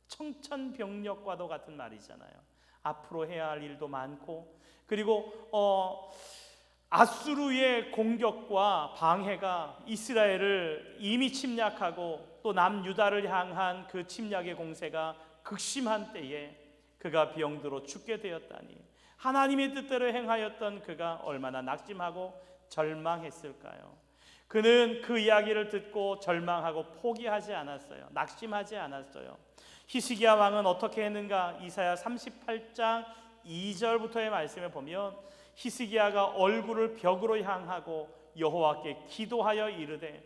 청천벽력과도 같은 말이잖아요. 앞으로 해야 할 일도 많고, 그리고 아수르의 공격과 방해가 이스라엘을 이미 침략하고 또 남유다를 향한 그 침략의 공세가 극심한 때에 그가 병들어 죽게 되었다니, 하나님의 뜻대로 행하였던 그가 얼마나 낙심하고 절망했을까요? 그는 그 이야기를 듣고 절망하고 포기하지 않았어요. 낙심하지 않았어요. 히스기야 왕은 어떻게 했는가? 이사야 38장 2절부터의 말씀에 보면 히스기야가 얼굴을 벽으로 향하고 여호와께 기도하여 이르되,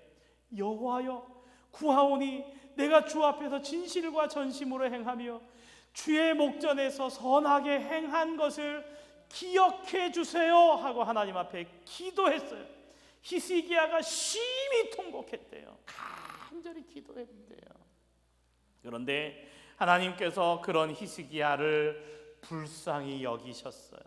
여호와여 구하오니 내가 주 앞에서 진실과 전심으로 행하며 주의 목전에서 선하게 행한 것을 기억해 주세요 하고 하나님 앞에 기도했어요. 히스기야가 심히 통곡했대요. 간절히 기도했대요. 그런데 하나님께서 그런 히스기야를 불쌍히 여기셨어요.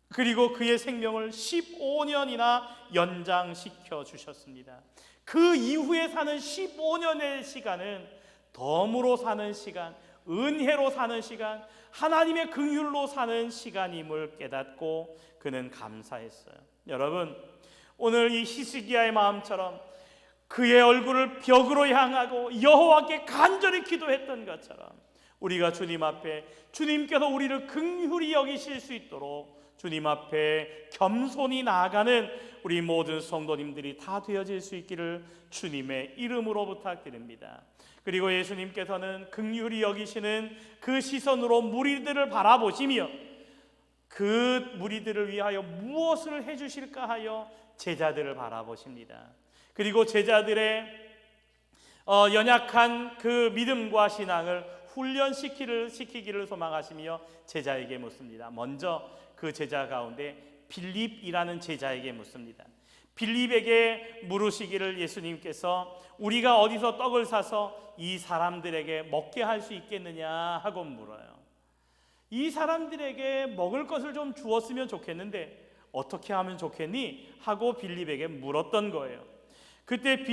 그리고 그의 생명을 15년이나 연장시켜 주셨습니다. 그 이후에 사는 15년의 시간은 덤으로 사는 시간, 은혜로 사는 시간, 하나님의 긍휼로 사는 시간임을 깨닫고 그는 감사했어요. 여러분, 오늘 이 히스기야의 마음처럼 그의 얼굴을 벽으로 향하고 여호와께 간절히 기도했던 것처럼 우리가 주님 앞에, 주님께서 우리를 긍휼히 여기실 수 있도록 주님 앞에 겸손히 나아가는 우리 모든 성도님들이 다 되어질 수 있기를 주님의 이름으로 부탁드립니다. 그리고 예수님께서는 긍휼히 여기시는 그 시선으로 무리들을 바라보시며 그 무리들을 위하여 무엇을 해주실까 하여 제자들을 바라보십니다. 그리고 제자들의 연약한 그 믿음과 신앙을 훈련시키기를 소망하시며 제자에게 묻습니다. 먼저 그 제자 가운데 빌립이라는 제자에게 묻습니다. 빌립에게 물으시기를 예수님께서 우리가 어디서 떡을 사서 이 사람들에게 먹게 할 수 있겠느냐 하고 물어요. 이 사람들에게 먹을 것을 좀 주었으면 좋겠는데 어떻게 하면 좋겠니? 하고 빌립에게 물었던 거예요. 그때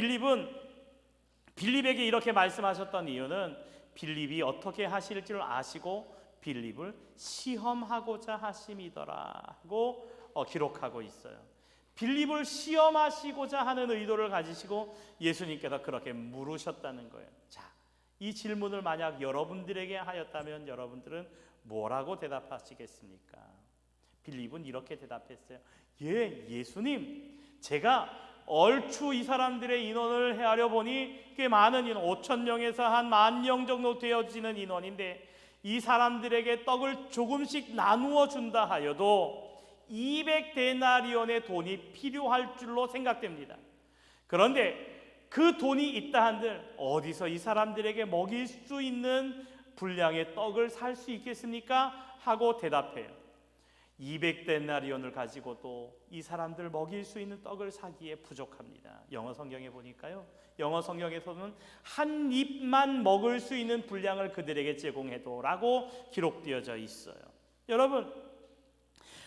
빌립에게 이렇게 말씀하셨던 이유는 빌립이 어떻게 하실 줄 아시고 빌립을 시험하고자 하심이더라 하고 기록하고 있어요. 빌립을 시험하시고자 하는 의도를 가지시고 예수님께서 그렇게 물으셨다는 거예요. 자, 이 질문을 만약 여러분들에게 하였다면 여러분들은 뭐라고 대답하시겠습니까? 빌립은 이렇게 대답했어요. 예수님, 제가 얼추 이 사람들의 인원을 헤아려 보니 꽤 많은 인원, 5,000명에서 한 10,000명 정도 되어지는 인원인데 이 사람들에게 떡을 조금씩 나누어 준다 하여도 200데나리온의 돈이 필요할 줄로 생각됩니다. 그런데 그 돈이 있다 한들 어디서 이 사람들에게 먹일 수 있는 분량의 떡을 살 수 있겠습니까? 하고 대답해요. 200데나리온을 가지고도 이 사람들 먹일 수 있는 떡을 사기에 부족합니다. 영어 성경에 보니까요, 영어 성경에서는 한 입만 먹을 수 있는 분량을 그들에게 제공해도 라고 기록되어져 있어요. 여러분,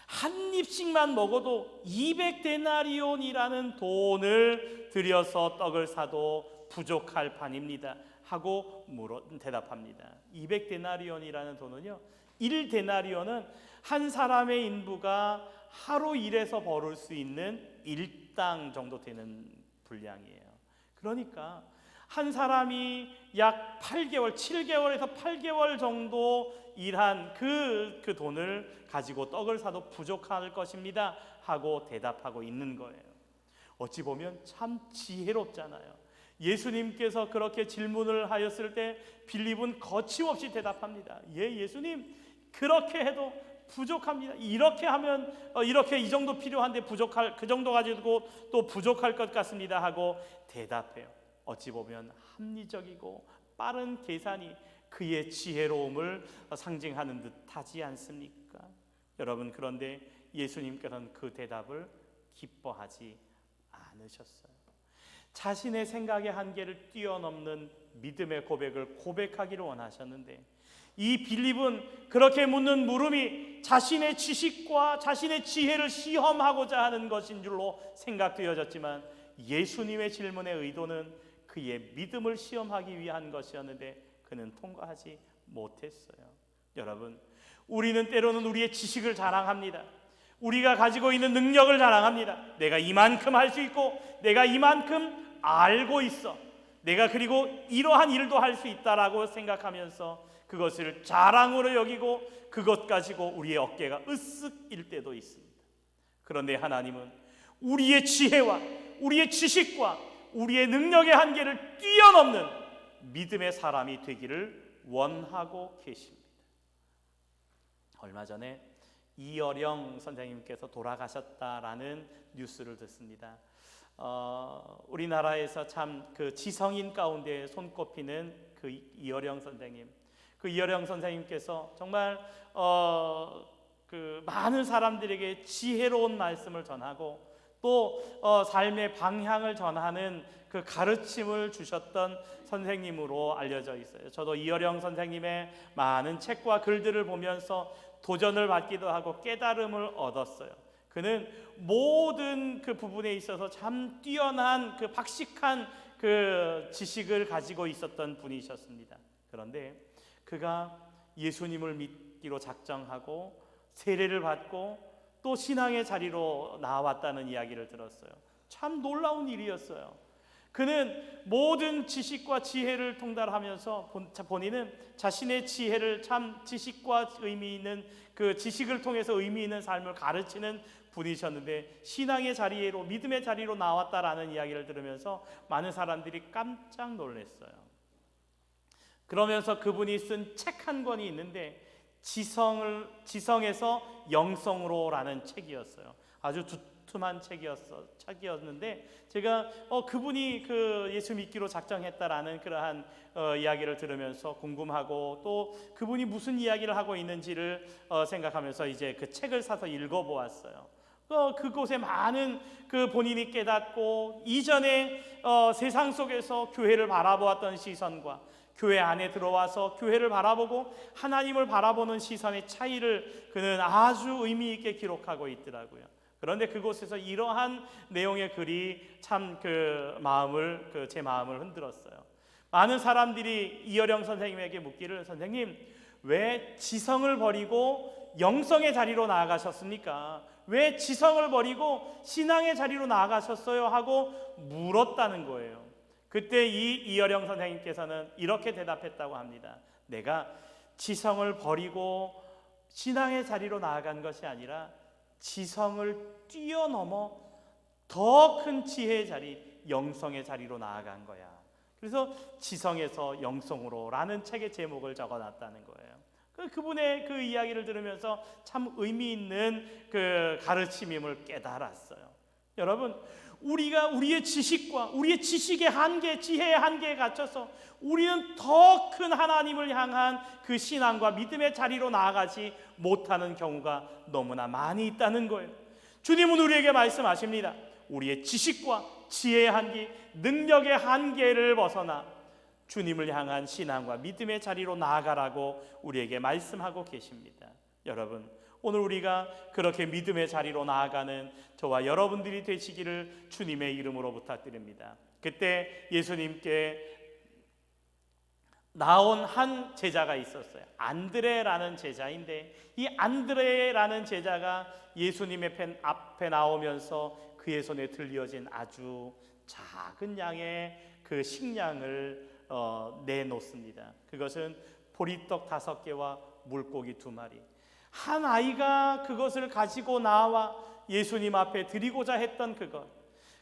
한 입씩만 먹어도 200데나리온이라는 돈을 들여서 떡을 사도 부족할 판입니다 하고 대답합니다. 200데나리온이라는 돈은요, 1데나리온은 한 사람의 인부가 하루 일해서 벌을 수 있는 일당 정도 되는 분량이에요. 그러니까 한 사람이 약 8개월, 7개월에서 8개월 정도 일한 그 돈을 가지고 떡을 사도 부족할 것입니다 하고 대답하고 있는 거예요. 어찌 보면 참 지혜롭잖아요. 예수님께서 그렇게 질문을 하였을 때 빌립은 거침없이 대답합니다. 예수님, 그렇게 해도 부족합니다. 이렇게 하면 이렇게 이 정도 필요한데 그 정도 가지고 또 부족할 것 같습니다 하고 대답해요. 어찌 보면 합리적이고 빠른 계산이 그의 지혜로움을 상징하는 듯하지 않습니까? 여러분, 그런데 예수님께서는 그 대답을 기뻐하지 않으셨어요. 자신의 생각의 한계를 뛰어넘는 믿음의 고백을 고백하기를 원하셨는데 이 빌립은 그렇게 묻는 물음이 자신의 지식과 자신의 지혜를 시험하고자 하는 것인 줄로 생각되어졌지만 예수님의 질문의 의도는 그의 믿음을 시험하기 위한 것이었는데 그는 통과하지 못했어요. 여러분, 우리는 때로는 우리의 지식을 자랑합니다. 우리가 가지고 있는 능력을 자랑합니다. 내가 이만큼 할 수 있고 내가 이만큼 알고 있어. 내가 그리고 이러한 일도 할 수 있다라고 생각하면서 그것을 자랑으로 여기고 그것 가지고 우리의 어깨가 으쓱일 때도 있습니다. 그런데 하나님은 우리의 지혜와 우리의 지식과 우리의 능력의 한계를 뛰어넘는 믿음의 사람이 되기를 원하고 계십니다. 얼마 전에 이어령 선생님께서 돌아가셨다라는 뉴스를 듣습니다. 우리나라에서 참 그 지성인 가운데 손꼽히는 그 이어령 선생님, 그 이어령 선생님께서 정말 그 많은 사람들에게 지혜로운 말씀을 전하고 또 삶의 방향을 전하는 그 가르침을 주셨던 선생님으로 알려져 있어요. 저도 이어령 선생님의 많은 책과 글들을 보면서 도전을 받기도 하고 깨달음을 얻었어요. 그는 모든 그 부분에 있어서 참 뛰어난 그 박식한 그 지식을 가지고 있었던 분이셨습니다. 그런데 그가 예수님을 믿기로 작정하고 세례를 받고 또 신앙의 자리로 나왔다는 이야기를 들었어요. 참 놀라운 일이었어요. 그는 모든 지식과 지혜를 통달하면서 본인은 자신의 지혜를 참 지식과 의미 있는 그 지식을 통해서 의미 있는 삶을 가르치는 분이셨는데 신앙의 자리로 믿음의 자리로 나왔다라는 이야기를 들으면서 많은 사람들이 깜짝 놀랐어요. 그러면서 그분이 쓴 책 한 권이 있는데 지성에서 영성으로라는 책이었어요. 아주 두툼한 책이었는데 제가 그분이 그 예수 믿기로 작정했다라는 그러한 이야기를 들으면서 궁금하고 또 그분이 무슨 이야기를 하고 있는지를 생각하면서 이제 그 책을 사서 읽어보았어요. 그곳에 많은 그 본인이 깨닫고 이전에 세상 속에서 교회를 바라보았던 시선과 교회 안에 들어와서 교회를 바라보고 하나님을 바라보는 시선의 차이를 그는 아주 의미 있게 기록하고 있더라고요. 그런데 그곳에서 이러한 내용의 글이 참 제 마음을 흔들었어요. 많은 사람들이 이어령 선생님에게 묻기를, 선생님 왜 지성을 버리고 영성의 자리로 나아가셨습니까? 왜 지성을 버리고 신앙의 자리로 나아가셨어요? 하고 물었다는 거예요. 그때 이어령 선생님께서는 이렇게 대답했다고 합니다. 내가 지성을 버리고 신앙의 자리로 나아간 것이 아니라 지성을 뛰어넘어 더 큰 지혜의 자리, 영성의 자리로 나아간 거야. 그래서 지성에서 영성으로 라는 책의 제목을 적어놨다는 거예요. 그분의 그 이야기를 들으면서 참 의미 있는 그 가르침임을 깨달았어요. 여러분, 우리가 우리의 지식과 우리의 지식의 한계, 지혜의 한계에 갇혀서 우리는 더 큰 하나님을 향한 그 신앙과 믿음의 자리로 나아가지 못하는 경우가 너무나 많이 있다는 거예요. 주님은 우리에게 말씀하십니다. 우리의 지식과 지혜의 한계, 능력의 한계를 벗어나 주님을 향한 신앙과 믿음의 자리로 나아가라고 우리에게 말씀하고 계십니다. 여러분, 오늘 우리가 그렇게 믿음의 자리로 나아가는 저와 여러분들이 되시기를 주님의 이름으로 부탁드립니다. 그때 예수님께 나온 한 제자가 있었어요. 안드레라는 제자인데 이 안드레라는 제자가 예수님의 앞에 나오면서 그의 손에 들려진 아주 작은 양의 그 식량을 내놓습니다. 그것은 보리떡 5개와 물고기 2마리. 한 아이가 그것을 가지고 나와 예수님 앞에 드리고자 했던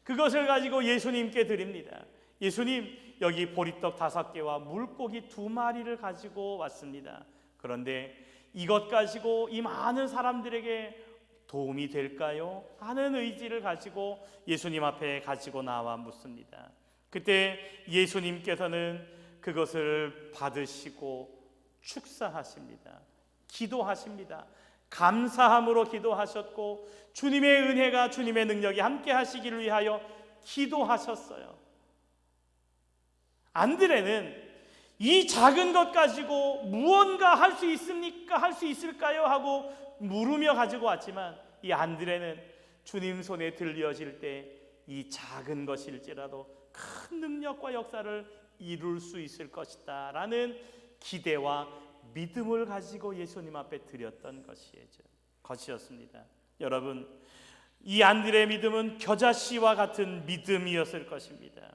그것을 가지고 예수님께 드립니다. 예수님, 여기 보리떡 5개와 물고기 2마리를 가지고 왔습니다. 그런데 이것 가지고 이 많은 사람들에게 도움이 될까요? 하는 의지를 가지고 예수님 앞에 가지고 나와 묻습니다. 그때 예수님께서는 그것을 받으시고 축사하십니다. 기도하십니다. 감사함으로 기도하셨고 주님의 은혜가, 주님의 능력이 함께 하시기를 위하여 기도하셨어요. 안드레는 이 작은 것 가지고 무언가 할 수 있습니까? 할 수 있을까요? 하고 물으며 가지고 왔지만 이 안드레는 주님 손에 들려질 때 이 작은 것일지라도 큰 능력과 역사를 이룰 수 있을 것이다 라는 기대와 믿음을 가지고 예수님 앞에 드렸던 것이었습니다. 여러분, 이 안드레의 믿음은 겨자씨와 같은 믿음이었을 것입니다.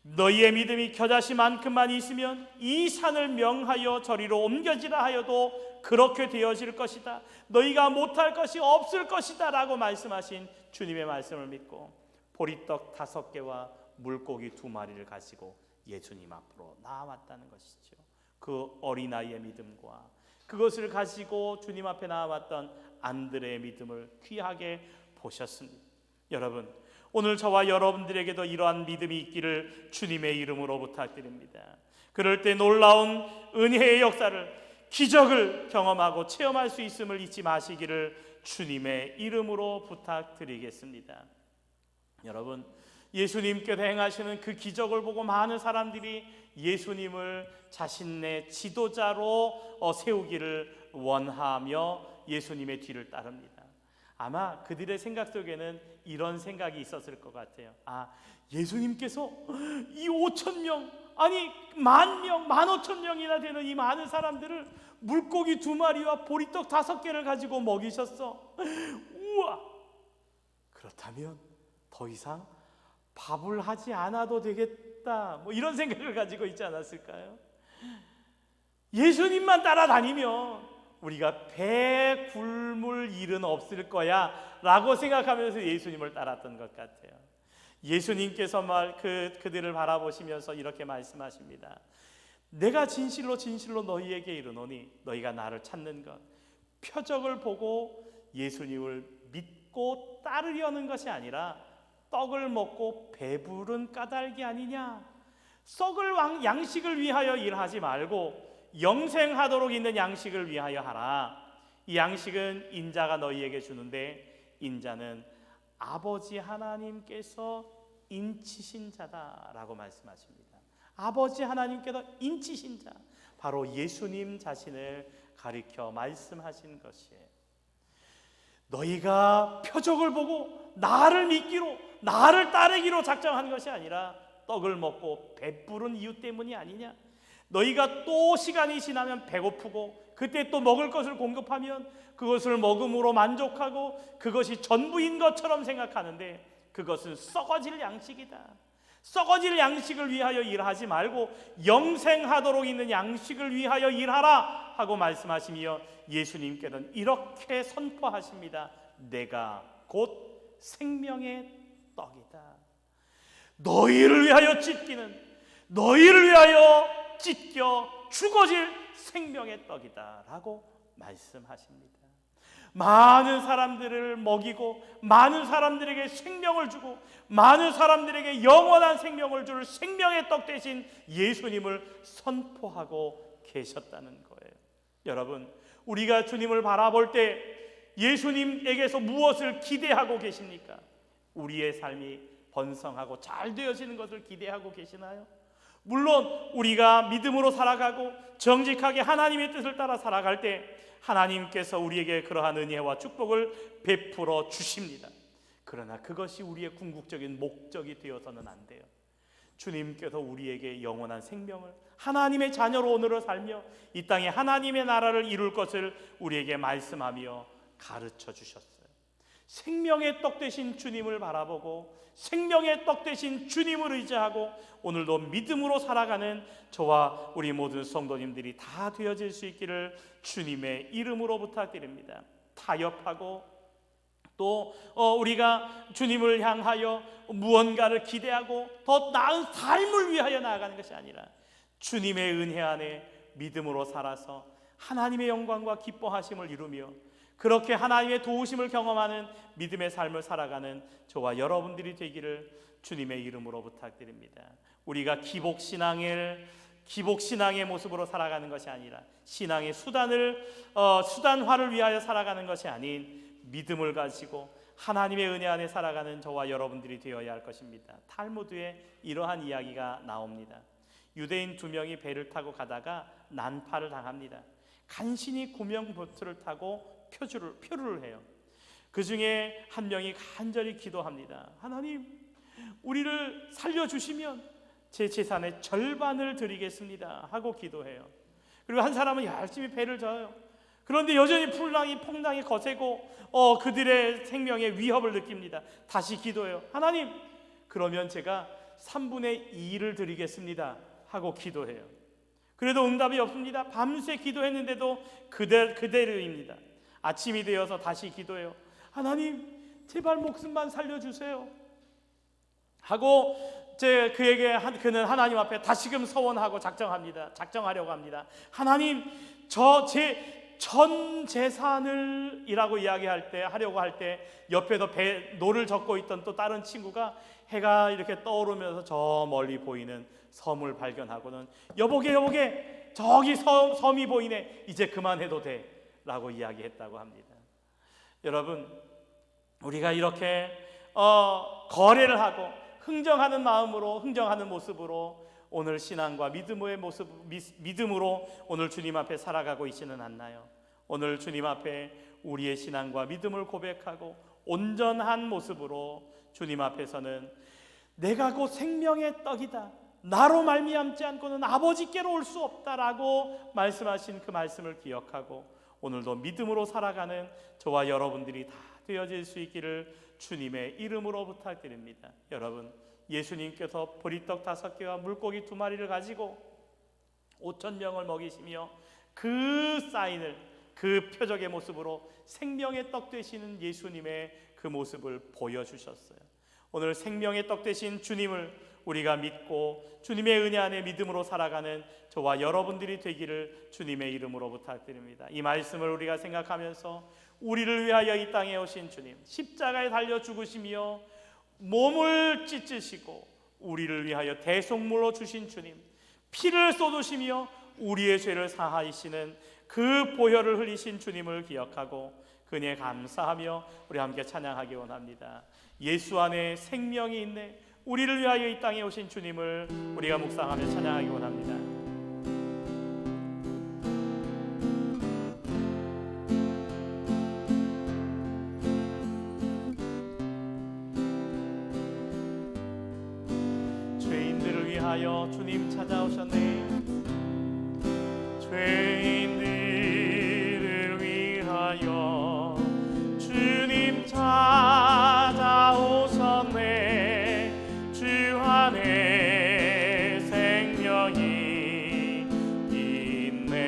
너희의 믿음이 겨자씨만큼만 있으면 이 산을 명하여 저리로 옮겨지라 하여도 그렇게 되어질 것이다. 너희가 못할 것이 없을 것이다 라고 말씀하신 주님의 말씀을 믿고 보리떡 5개와 물고기 2마리를 가지고 예수님 앞으로 나아왔다는 것이죠. 그 어린아이의 믿음과 그것을 가지고 주님 앞에 나아왔던 안드레의 믿음을 귀하게 보셨습니다. 여러분, 오늘 저와 여러분들에게도 이러한 믿음이 있기를 주님의 이름으로 부탁드립니다. 그럴 때 놀라운 은혜의 역사를, 기적을 경험하고 체험할 수 있음을 잊지 마시기를 주님의 이름으로 부탁드리겠습니다. 여러분, 예수님께서 행하시는 그 기적을 보고 많은 사람들이 예수님을 자신의 지도자로 세우기를 원하며 예수님의 뒤를 따릅니다. 아마 그들의 생각 속에는 이런 생각이 있었을 것 같아요. 예수님께서 이 5,000명, 아니 10,000명, 15,000명이나 되는 이 많은 사람들을 물고기 2마리와 보리떡 5개를 가지고 먹이셨어. 우와! 그렇다면 더 이상 밥을 하지 않아도 되겠다, 이런 생각을 가지고 있지 않았을까요? 예수님만 따라다니면 우리가 배 굶을 일은 없을 거야 라고 생각하면서 예수님을 따랐던 것 같아요. 예수님께서 그들을 바라보시면서 이렇게 말씀하십니다. 내가 진실로 진실로 너희에게 이르노니 너희가 나를 찾는 것, 표적을 보고 예수님을 믿고 따르려는 것이 아니라 떡을 먹고 배부른 까닭이 아니냐. 썩을 양식을 위하여 일하지 말고 영생하도록 있는 양식을 위하여 하라. 이 양식은 인자가 너희에게 주는데 인자는 아버지 하나님께서 인치신 자다라고 말씀하십니다. 아버지 하나님께서 인치신 자, 바로 예수님 자신을 가리켜 말씀하신 것이에요. 너희가 표적을 보고 나를 믿기로, 나를 따르기로 작정한 것이 아니라 떡을 먹고 배부른 이유 때문이 아니냐. 너희가 또 시간이 지나면 배고프고 그때 또 먹을 것을 공급하면 그것을 먹음으로 만족하고 그것이 전부인 것처럼 생각하는데 그것은 썩어질 양식이다. 썩어질 양식을 위하여 일하지 말고 영생하도록 있는 양식을 위하여 일하라 하고 말씀하시며 예수님께서는 이렇게 선포하십니다. 내가 곧 생명의 떡이다. 너희를 위하여 찢기는, 너희를 위하여 찢겨 죽어질 생명의 떡이다 라고 말씀하십니다. 많은 사람들을 먹이고 많은 사람들에게 생명을 주고 많은 사람들에게 영원한 생명을 줄 생명의 떡 대신 예수님을 선포하고 계셨다는 거예요. 여러분, 우리가 주님을 바라볼 때 예수님에게서 무엇을 기대하고 계십니까? 우리의 삶이 번성하고 잘 되어지는 것을 기대하고 계시나요? 물론 우리가 믿음으로 살아가고 정직하게 하나님의 뜻을 따라 살아갈 때 하나님께서 우리에게 그러한 은혜와 축복을 베풀어 주십니다. 그러나 그것이 우리의 궁극적인 목적이 되어서는 안 돼요. 주님께서 우리에게 영원한 생명을, 하나님의 자녀로 오늘을 살며 이 땅에 하나님의 나라를 이룰 것을 우리에게 말씀하며 가르쳐 주셨어요. 생명의 떡 되신 주님을 바라보고 생명의 떡 되신 주님을 의지하고 오늘도 믿음으로 살아가는 저와 우리 모든 성도님들이 다 되어질 수 있기를 주님의 이름으로 부탁드립니다. 타협하고 또 우리가 주님을 향하여 무언가를 기대하고 더 나은 삶을 위하여 나아가는 것이 아니라 주님의 은혜 안에 믿음으로 살아서 하나님의 영광과 기뻐하심을 이루며 그렇게 하나님의 도우심을 경험하는 믿음의 삶을 살아가는 저와 여러분들이 되기를 주님의 이름으로 부탁드립니다. 우리가 기복신앙의 모습으로 살아가는 것이 아니라 신앙의 수단화를 위하여 살아가는 것이 아닌 믿음을 가지고 하나님의 은혜 안에 살아가는 저와 여러분들이 되어야 할 것입니다. 탈무드에 이러한 이야기가 나옵니다. 유대인 2명이 배를 타고 가다가 난파를 당합니다. 간신히 구명보트를 타고 표류를 해요. 그 중에 한 명이 간절히 기도합니다. 하나님, 우리를 살려주시면 제 재산의 절반을 드리겠습니다 하고 기도해요. 그리고 한 사람은 열심히 배를 져요. 그런데 여전히 풍랑이 거세고 그들의 생명에 위협을 느낍니다. 다시 기도해요. 하나님, 그러면 제가 3분의 2를 드리겠습니다 하고 기도해요. 그래도 응답이 없습니다. 밤새 기도했는데도 그대로입니다. 아침이 되어서 다시 기도해요. 하나님, 제발 목숨만 살려주세요 하고 그는 하나님 앞에 다시금 서원하고 작정하려고 합니다. 하나님, 제 전 재산을 이라고 하려고 할 때 옆에서 노를 젓고 있던 또 다른 친구가 해가 이렇게 떠오르면서 저 멀리 보이는 섬을 발견하고는 여보게 저기 섬이 보이네. 이제 그만해도 돼 라고 이야기했다고 합니다. 여러분, 우리가 이렇게 거래를 하고 흥정하는 마음으로, 흥정하는 모습으로 오늘 신앙과 믿음으로 오늘 주님 앞에 살아가고 있지는 않나요? 오늘 주님 앞에 우리의 신앙과 믿음을 고백하고 온전한 모습으로 주님 앞에서는 내가 곧 생명의 떡이다, 나로 말미암지 않고는 아버지께로 올 수 없다라고 말씀하신 그 말씀을 기억하고 오늘도 믿음으로 살아가는 저와 여러분들이 다 되어질 수 있기를 주님의 이름으로 부탁드립니다. 여러분, 예수님께서 보리떡 5개와 물고기 2마리를 가지고 5,000명을 먹이시며 그 사인을, 그 표적의 모습으로 생명의 떡 되시는 예수님의 그 모습을 보여주셨어요. 오늘 생명의 떡 되신 주님을 우리가 믿고 주님의 은혜 안에 믿음으로 살아가는 저와 여러분들이 되기를 주님의 이름으로 부탁드립니다. 이 말씀을 우리가 생각하면서 우리를 위하여 이 땅에 오신 주님, 십자가에 달려 죽으시며 몸을 찢으시고 우리를 위하여 대속물로 주신 주님, 피를 쏟으시며 우리의 죄를 사하시는 그 보혈을 흘리신 주님을 기억하고 그에 감사하며 우리 함께 찬양하기 원합니다. 예수 안에 생명이 있네. 우리를 위하여 이 땅에 오신 주님을 우리가 묵상하며 찬양하기 원합니다. 죄인들을 위하여 주님 찾아오셨네. 죄인들을 위하여 주님 찾아오셨네. 주 안에 생명이 있네.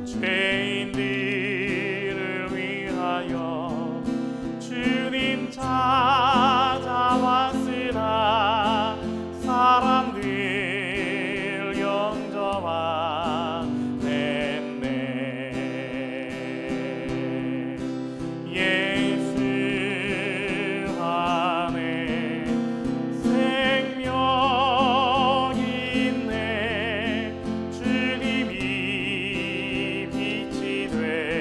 죄인들을 위하여 주님 찾아왔으나 사람들 영접하냈네. 예수 안에 생명이 있네. 주님이 빛이 되시네.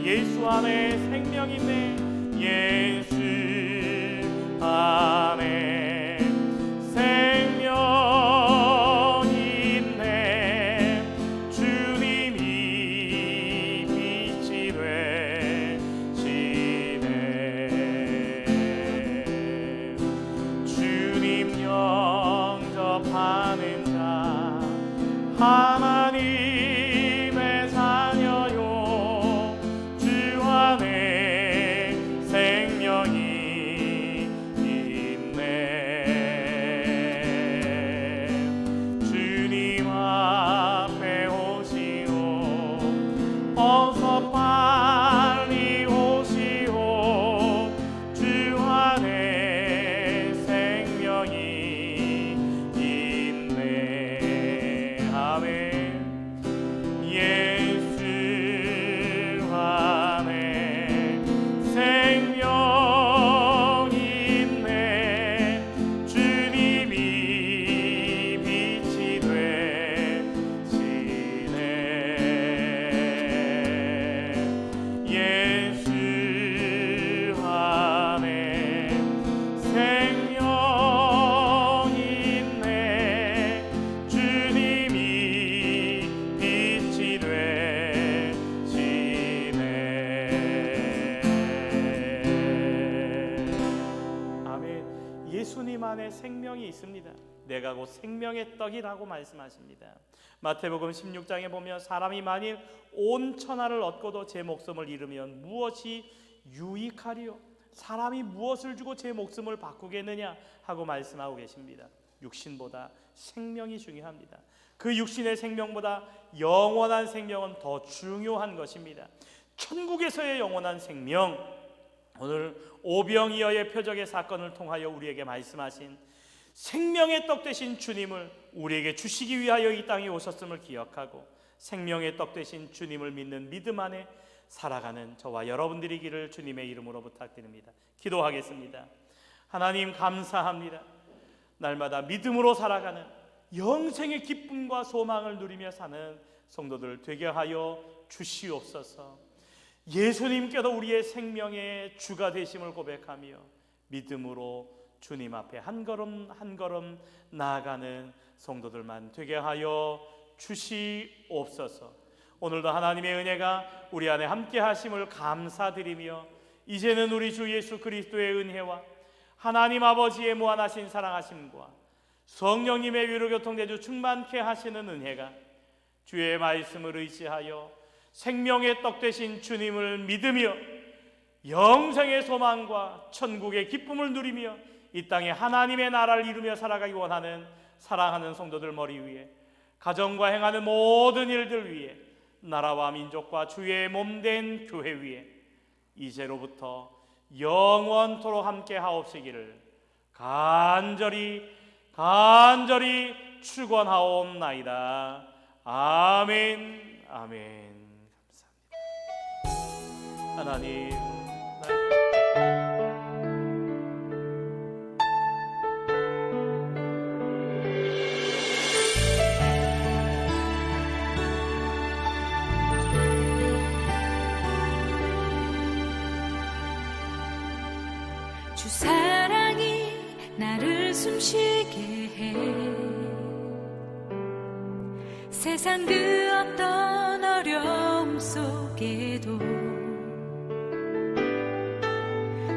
예수 안에 생명이 있네. 예수 안에 생명이 있네. 주님이 빛이 되시네. 주님 영접하는 자 하나님의 자녀요. 주 안에 생명이 있네. 주님 앞에 오시오. 어서 빨리 오시오. 주 안에 생명이 있네. 아멘. 예수 안에 생명이 있네. 주님이 빛이 되시네. 예수 안에 생명이 있네. 주님이 빛이 되시네. 아멘. 예수님 안에 생명이 있습니다. 내가 곧 생명의 떡이라고 말씀하십니다. 마태복음 16장에 보면 사람이 만일 온 천하를 얻고도 제 목숨을 잃으면 무엇이 유익하리요? 사람이 무엇을 주고 제 목숨을 바꾸겠느냐 하고 말씀하고 계십니다. 육신보다 생명이 중요합니다. 그 육신의 생명보다 영원한 생명은 더 중요한 것입니다. 천국에서의 영원한 생명, 오늘 오병이어의 표적의 사건을 통하여 우리에게 말씀하신 생명의 떡 되신 주님을 우리에게 주시기 위하여 이 땅에 오셨음을 기억하고 생명의 떡 되신 주님을 믿는 믿음 안에 살아가는 저와 여러분들이기를 주님의 이름으로 부탁드립니다. 기도하겠습니다. 하나님 감사합니다. 날마다 믿음으로 살아가는 영생의 기쁨과 소망을 누리며 사는 성도들 되게 하여 주시옵소서. 예수님께도 우리의 생명의 주가 되심을 고백하며 믿음으로 주님 앞에 한 걸음 한 걸음 나아가는 성도들만 되게 하여 주시옵소서. 오늘도 하나님의 은혜가 우리 안에 함께 하심을 감사드리며 이제는 우리 주 예수 그리스도의 은혜와 하나님 아버지의 무한하신 사랑하심과 성령님의 위로교통대주 충만케 하시는 은혜가 주의 말씀을 의지하여 생명의 떡 되신 주님을 믿으며 영생의 소망과 천국의 기쁨을 누리며 이 땅에 하나님의 나라를 이루며 살아가기 원하는 사랑하는 성도들 머리 위에 가정과 행하는 모든 일들 위에 나라와 민족과 주의 몸된 교회 위에 이제로부터 영원토록 함께 하옵시기를 간절히 축원하옵나이다. 아멘. 아멘. 감사합니다. 하나님, 주 사랑이 나를 숨쉬게 해 세상 그 어떤 어려움 속에도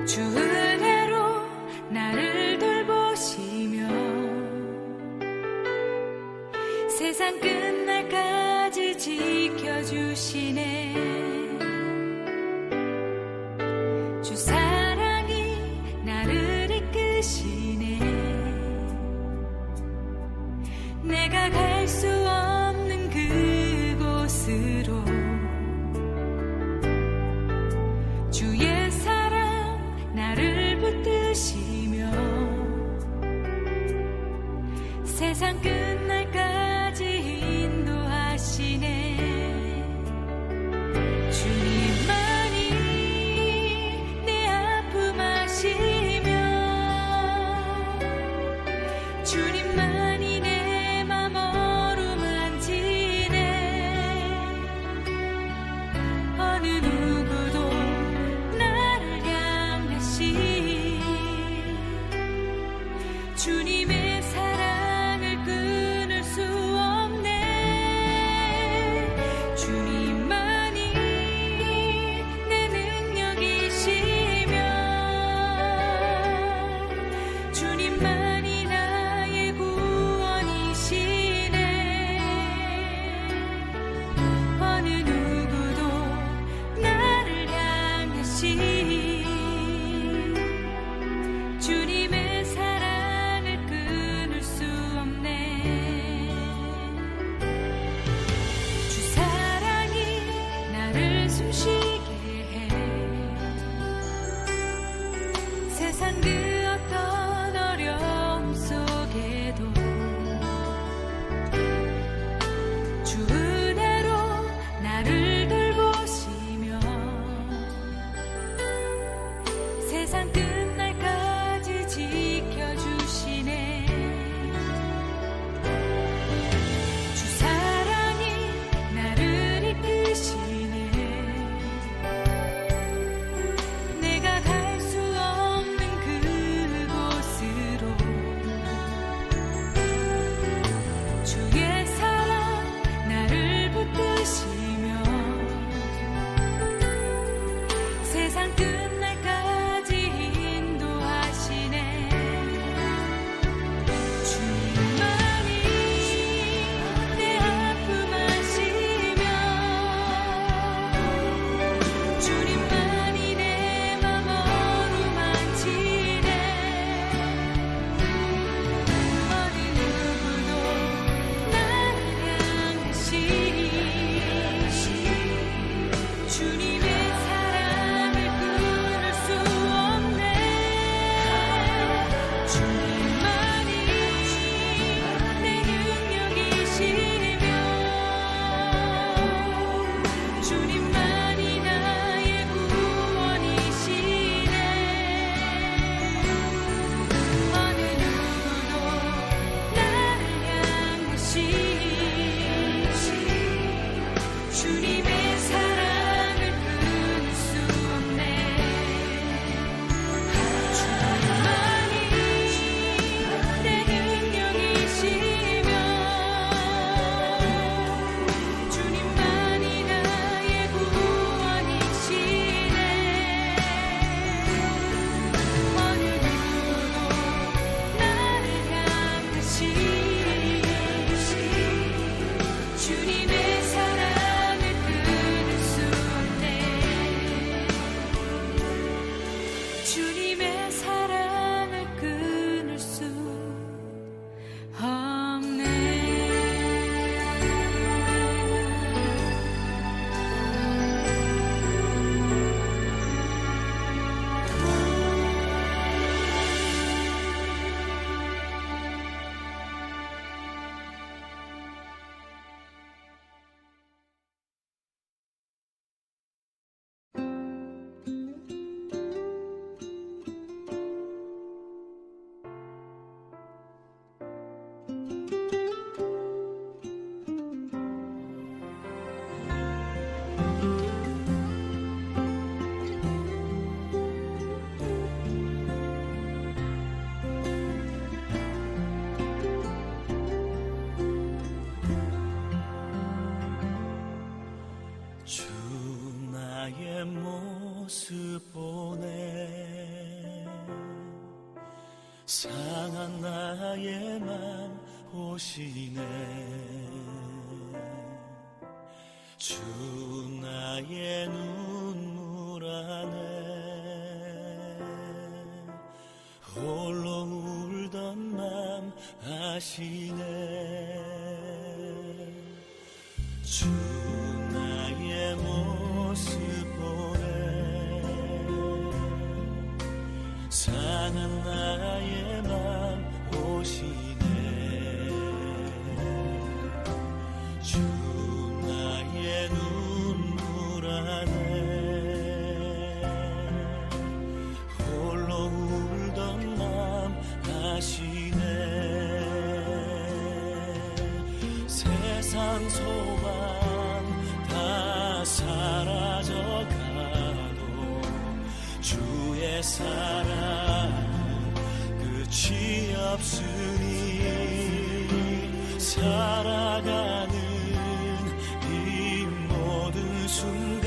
주 은혜로 나를 돌보시며 세상 끝날까지 지켜주시네. 주 사랑이 나를 이끄시네. 내가 갈 수 없는 그곳으로 주의 사랑 나를 붙드시며 세상 끝날까지 인도하시네. 주님만이 내 아픔 아시며 주님만이 내 맘 어루만지네. 어느 누구도 나를 향하시 주님의 사랑을 끊을 수 없네. 주님만이 내 능력이시며 주님만이 나의 구원이시네. 어느 누구도 나를 향하시 주님의 사랑을 끊을 수 없네. 주 사랑이 나를 숨쉬게 해 세상 그 어떤 어려움 속에도 주 은혜로 나를 돌보시며 세상 끝날까지 지켜주시네. 주 사랑이 나를 이끄시네. 내가 갈 수 없는 그곳으로 주의 사랑 나를 붙드시며 세상 끝날까지 인도하시네. 주님만이 내 아픔 아시며 주님만이 내 맘 어루만지네. 어느 누구도 나를 상한 나의 맘 오시네. 주 나의 눈물 안에 홀로 울던 맘 아시네. 주 나의 모습 보네. 상한 나의 맘 오시네. 주 나의 눈물 안에 홀로 울던 맘 아시네. 세상 소망 다 사라져가도 주의 사랑은 끝이 없으니 살아가는 이 모든 순간